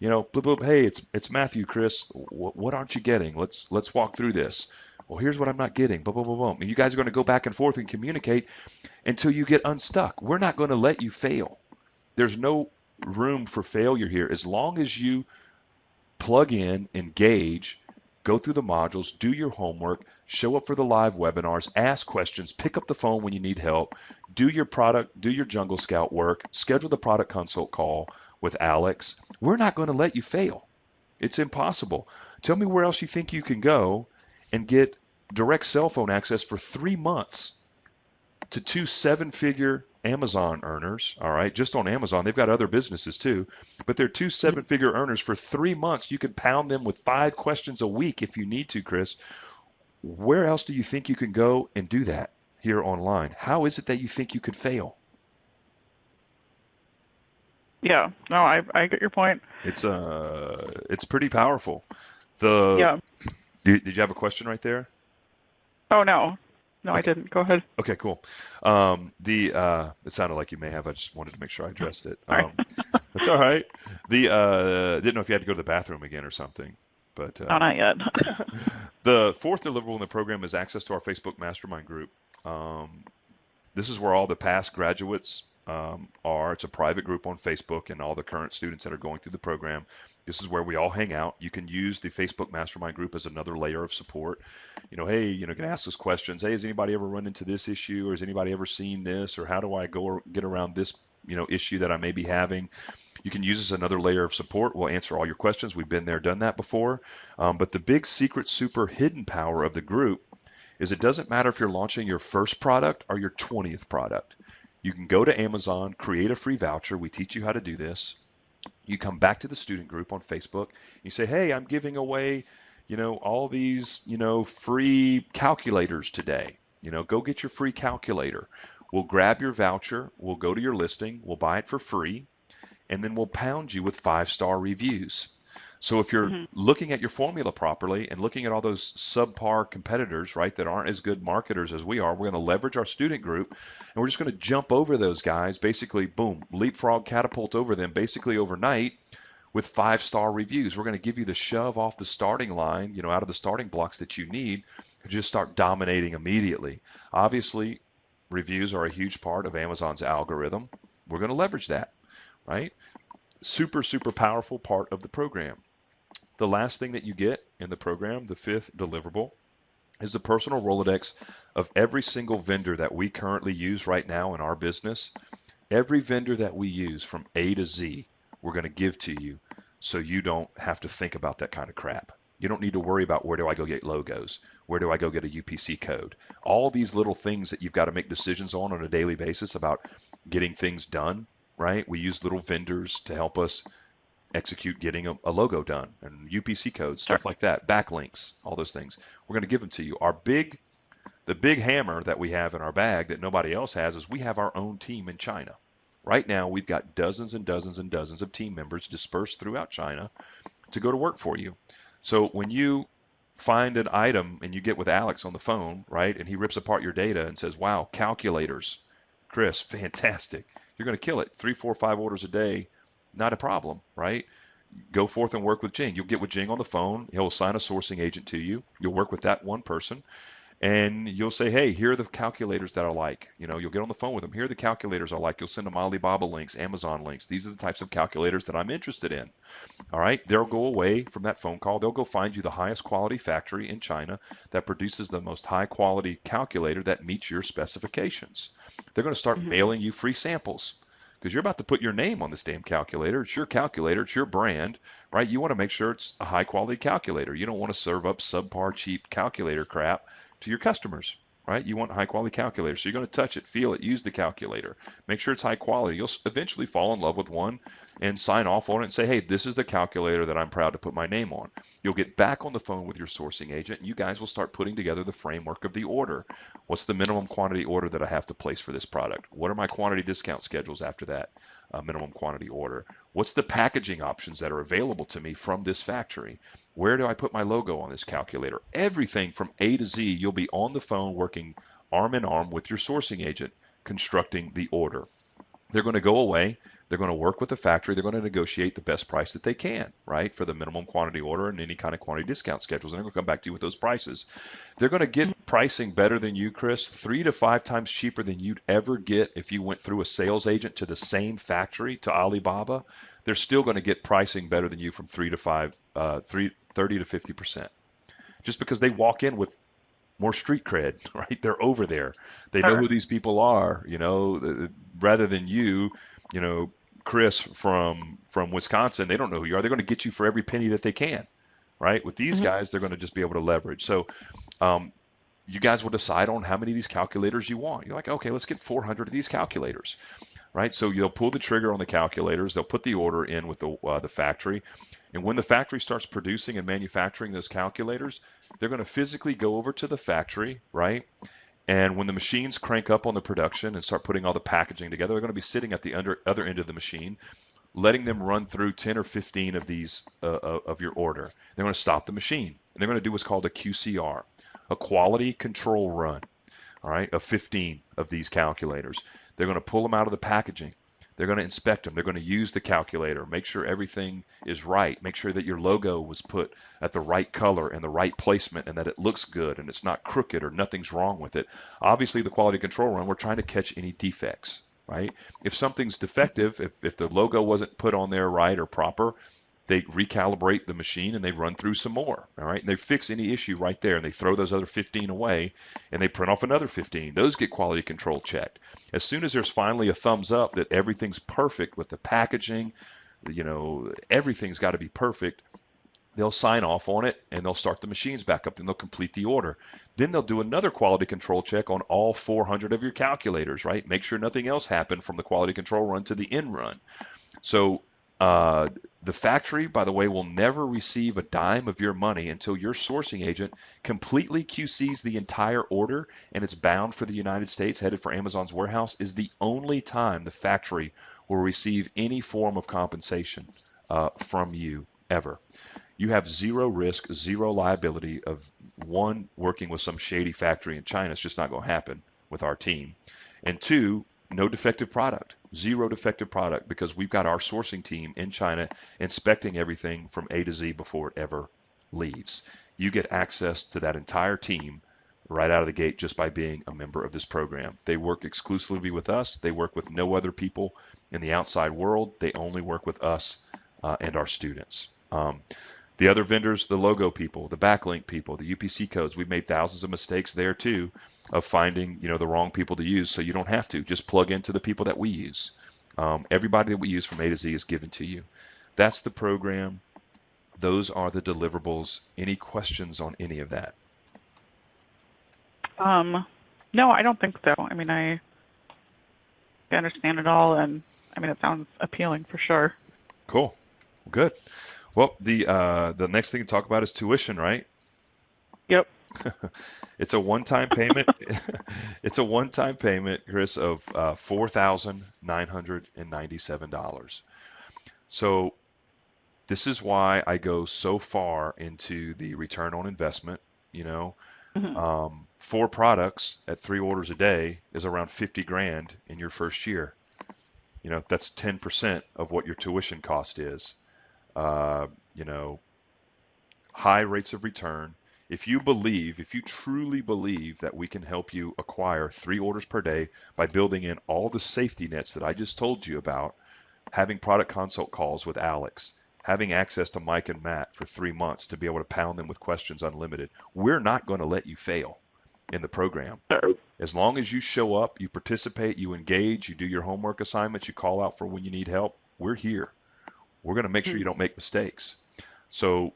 Bloop, bloop, hey, it's Matthew, Kris. What aren't you getting? Let's walk through this. Well, here's what I'm not getting. Boom, boom, boom, boom. And you guys are going to go back and forth and communicate until you get unstuck. We're not going to let you fail. There's no room for failure here. As long as you plug in, engage, go through the modules, do your homework, show up for the live webinars, ask questions, pick up the phone when you need help, do your Jungle Scout work, schedule the product consult call with Alex. We're not going to let you fail. It's impossible. Tell me where else you think you can go and get direct cell phone access for 3 months to 2 7-figure Amazon earners. All right, just on Amazon. They've got other businesses too, but they're 2 7-figure earners for 3 months. You can pound them with 5 questions a week if you need to, Kris. Where else do you think you can go and do that here online? How is it that you think you could fail? Yeah. No, I get your point. It's pretty powerful. The Yeah. did you have a question right there? Oh no. No, I Okay. didn't. Go ahead. Okay, cool. The it sounded like you may have. I just wanted to make sure I addressed it. All right. That's all right. The didn't know if you had to go to the bathroom again or something. But No, not yet. the fourth deliverable in the program is access to our Facebook mastermind group. Um, this is where all the past graduates are. It's a private group on Facebook, and all the current students that are going through the program. This is where we all hang out. You can use the Facebook mastermind group as another layer of support. Hey, you can ask us questions. Hey, has anybody ever run into this issue, or has anybody ever seen this, or how do I go or get around this, issue that I may be having? You can use as another layer of support. We'll answer all your questions. We've been there, done that before. But the big secret, super hidden power of the group is it doesn't matter if you're launching your first product or your 20th product. You can go to Amazon, create a free voucher. We teach you how to do this. You come back to the student group on Facebook. You say, hey, I'm giving away, all these, free calculators today. Go get your free calculator. We'll grab your voucher. We'll go to your listing. We'll buy it for free. And then we'll pound you with 5-star reviews. So if you're Hmm. looking at your formula properly and looking at all those subpar competitors, right, that aren't as good marketers as we are, we're going to leverage our student group and we're just going to jump over those guys, basically, boom, leapfrog, catapult over them basically overnight with 5-star reviews. We're going to give you the shove off the starting line, out of the starting blocks that you need to just start dominating immediately. Obviously, reviews are a huge part of Amazon's algorithm. We're going to leverage that, right? Super, super powerful part of the program. The last thing that you get in the program, the fifth deliverable, is the personal Rolodex of every single vendor that we currently use right now in our business. Every vendor that we use from A to Z, we're going to give to you so you don't have to think about that kind of crap. You don't need to worry about where do I go get logos? Where do I go get a UPC code? All these little things that you've got to make decisions on a daily basis about getting things done, right? We use little vendors to help us execute getting a logo done and UPC codes, Sure. stuff like that, backlinks, all those things. We're going to give them to you. The big hammer that we have in our bag that nobody else has is we have our own team in China. Right now, we've got dozens and dozens and dozens of team members dispersed throughout China to go to work for you. So when you find an item and you get with Alex on the phone, right, and he rips apart your data and says, wow, calculators, Kris, fantastic. You're going to kill it. 3, 4, 5 orders a day, not a problem, right? Go forth and work with Jing. You'll get with Jing on the phone. He'll assign a sourcing agent to you. You'll work with that one person and you'll say, hey, here are the calculators that I like. You'll get on the phone with them. Here are the calculators I like. You'll send them Alibaba links, Amazon links. These are the types of calculators that I'm interested in. All right. They'll go away from that phone call. They'll go find you the highest quality factory in China that produces the most high quality calculator that meets your specifications. They're going to start Hmm. mailing you free samples because you're about to put your name on this damn calculator. It's your calculator. It's your brand, right? You want to make sure it's a high quality calculator. You don't want to serve up subpar cheap calculator crap to your customers, right? You want high quality calculators. So you're going to touch it, feel it, use the calculator. Make sure it's high quality. You'll eventually fall in love with one and sign off on it and say, hey, this is the calculator that I'm proud to put my name on. You'll get back on the phone with your sourcing agent and you guys will start putting together the framework of the order. What's the minimum quantity order that I have to place for this product? What are my quantity discount schedules after that minimum quantity order? What's the packaging options that are available to me from this factory? Where do I put my logo on this calculator? Everything from A to Z, you'll be on the phone working arm in arm with your sourcing agent, constructing the order. They're going to go away. They're going to work with the factory. They're going to negotiate the best price that they can, right, for the minimum quantity order and any kind of quantity discount schedules. And they're going to come back to you with those prices. They're going to get pricing better than you, Kris, 3 to 5 times cheaper than you'd ever get if you went through a sales agent to the same factory, to Alibaba. They're still going to get pricing better than you from 3 to 5, 30 to 50%. Just because they walk in with more street cred, right? They're over there. They know Sure. who these people are, rather than you, you know, Kris from Wisconsin, they don't know who you are. They're going to get you for every penny that they can, right? With these Hmm. guys, they're going to just be able to leverage. So, um, you guys will decide on how many of these calculators you want. You're like, okay, let's get 400 of these calculators, right? So you'll pull the trigger on the calculators. They'll put the order in with the factory, and when the factory starts producing and manufacturing those calculators, they're going to physically go over to the factory, right? And when the machines crank up on the production and start putting all the packaging together, they're going to be sitting at the other end of the machine, letting them run through 10 or 15 of these of your order. They're going to stop the machine, and they're going to do what's called a QCR, a quality control run, all right, of 15 of these calculators. They're going to pull them out of the packaging. They're going to inspect them. They're going to use the calculator, make sure everything is right, make sure that your logo was put at the right color and the right placement and that it looks good and it's not crooked or nothing's wrong with it. Obviously, the quality control run, we're trying to catch any defects, right? If something's defective, if the logo wasn't put on there right or proper, they recalibrate the machine and they run through some more, all right? And they fix any issue right there and they throw those other 15 away and they print off another 15. Those get quality control checked. As soon as there's finally a thumbs up that everything's perfect with the packaging, everything's got to be perfect, they'll sign off on it and they'll start the machines back up. Then they'll complete the order. Then they'll do another quality control check on all 400 of your calculators, right? Make sure nothing else happened from the quality control run to the end run. So the factory, by the way, will never receive a dime of your money until your sourcing agent completely QCs the entire order and it's bound for the United States, headed for Amazon's warehouse, is the only time the factory will receive any form of compensation from you ever. You have zero risk, zero liability of one, working with some shady factory in China. It's just not going to happen with our team. And two, no defective product, zero defective product, because we've got our sourcing team in China inspecting everything from A to Z before it ever leaves. You get access to that entire team right out of the gate just by being a member of this program. They work exclusively with us. They work with no other people in the outside world. They only work with us and our students. The other vendors, the logo people, the backlink people, the UPC codes, we've made thousands of mistakes there too of finding, the wrong people to use. So you don't have to. Just plug into the people that we use. Everybody that we use from A to Z is given to you. That's the program. Those are the deliverables. Any questions on any of that? No, I don't think so. I mean, I understand it all, and I mean, it sounds appealing for sure. Cool. Good. Well, the next thing to talk about is tuition, right? Yep. It's a one-time payment. It's a one-time payment, Kris, of $4,997. So this is why I go so far into the return on investment. Mm-hmm. 4 products at 3 orders a day is around 50 grand in your first year. That's 10% of what your tuition cost is. Uh, you know, High rates of return. If you truly believe that we can help you acquire 3 orders per day by building in all the safety nets that I just told you about, having product consult calls with Alex, having access to Mike and Matt for 3 months to be able to pound them with questions unlimited, we're not going to let you fail in the program. Sure. As long as you show up, you participate, you engage, you do your homework assignments, you call out for when you need help, we're here. We're going to make sure you don't make mistakes. So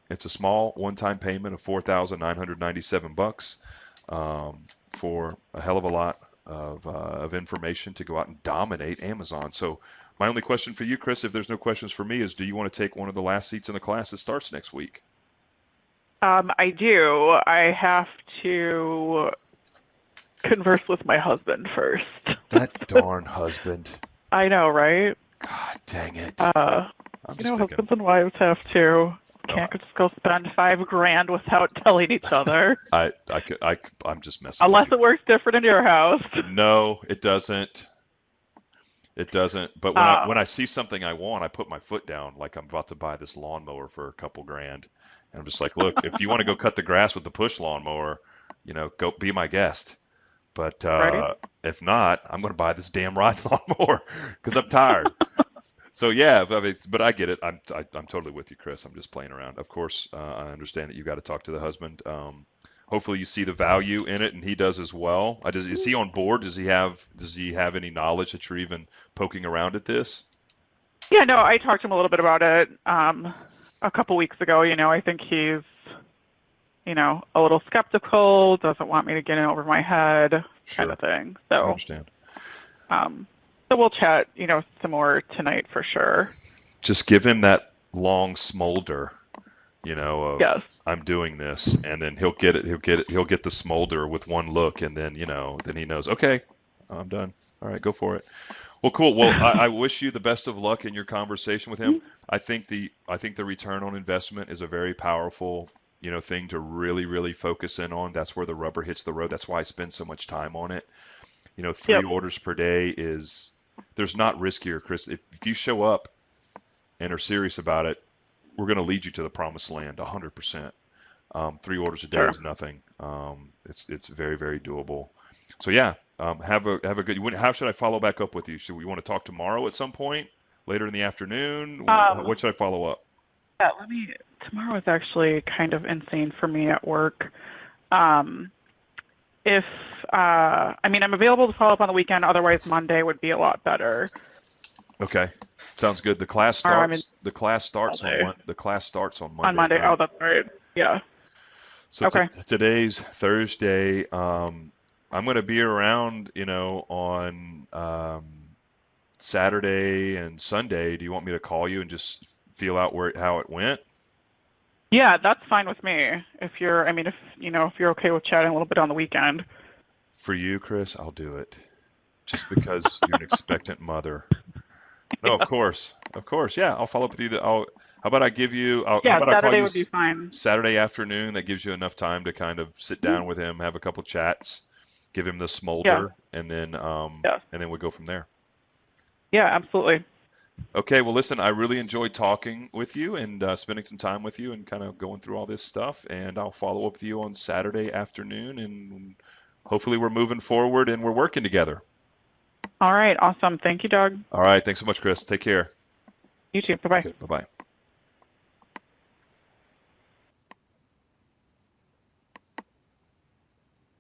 it's a small one-time payment of $4,997 for a hell of a lot of information to go out and dominate Amazon. So my only question for you, Kris, if there's no questions for me, is do you want to take one of the last seats in the class that starts next week? I do. I have to converse with my husband first. That darn husband. I know, right? God dang it. Uh, I'm just thinking, husbands and wives have to. no, Can't just go spend $5,000 without telling each other. I'm just messing with Unless you. it works different in your house. No, it doesn't. It doesn't. But when I see something I want, I put my foot down like I'm about to buy this lawnmower for a couple grand. And I'm just like, look, if you want to go cut the grass with the push lawnmower, go be my guest. But Right? if not, I'm going to buy this damn ride lawnmower because I'm tired. So yeah, but I get it. I'm totally with you, Kris. I'm just playing around. Of course, I understand that you got to talk to the husband. Hopefully, you see the value in it, and he does as well. Is he on board? Does he have any knowledge that you're even poking around at this? Yeah, no, I talked to him a little bit about it a couple weeks ago. I think he's, a little skeptical, doesn't want me to get in over my head kind Sure, of thing. I So, understand. so we'll chat, some more tonight for sure. Just give him that long smolder, Yes. of I'm doing this, and then he'll get it. He'll get the smolder with one look, and then then he knows. Okay, I'm done. All right, go for it. Well, cool. Well, I wish you the best of luck in your conversation with him. I think the return on investment is a very powerful, thing to really, really focus in on. That's where the rubber hits the road. That's why I spend so much time on it. Three Yep. orders per day is there's not riskier, Chris. If you show up and are serious about it, we're going to lead you to the promised land, 100%. Three orders a day Sure. is nothing. It's very, very doable. So yeah, have a good. How should I follow back up with you? Should we want to talk tomorrow at some point later in the afternoon? Um, What should I follow up? yeah, tomorrow is actually kind of insane for me at work. Um, if, I'm available to follow up on the weekend, otherwise Monday would be a lot better. Okay, sounds good. The class Tomorrow I'm in starts. The class all starts on day. Mon. The class starts on On Monday Monday. Oh, night. that's right. Yeah. So Okay. today's Thursday. I'm going to be around, on Saturday and Sunday. Do you want me to call you and just feel out how it went? Yeah, that's fine with me. If you're okay with chatting a little bit on the weekend. For you, Chris, I'll do it. Just because you're an expectant mother. No, of course, of course. Yeah, I'll follow up with you. How about I give you? How Yeah, about I call Saturday you would be fine. Saturday afternoon? That gives you enough time to kind of sit Mhm. down with him, have a couple chats, give him the Yeah. smolder, Yeah. and then we go from there. Yeah, absolutely. Okay. Well, listen, I really enjoyed talking with you and spending some time with you and kind of going through all this stuff. And I'll follow up with you on Saturday afternoon, and hopefully we're moving forward and we're working together. All right. Awesome. Thank you, Doug. All right. Thanks so much, Chris. Take care. You too. Bye bye. Okay. Bye bye.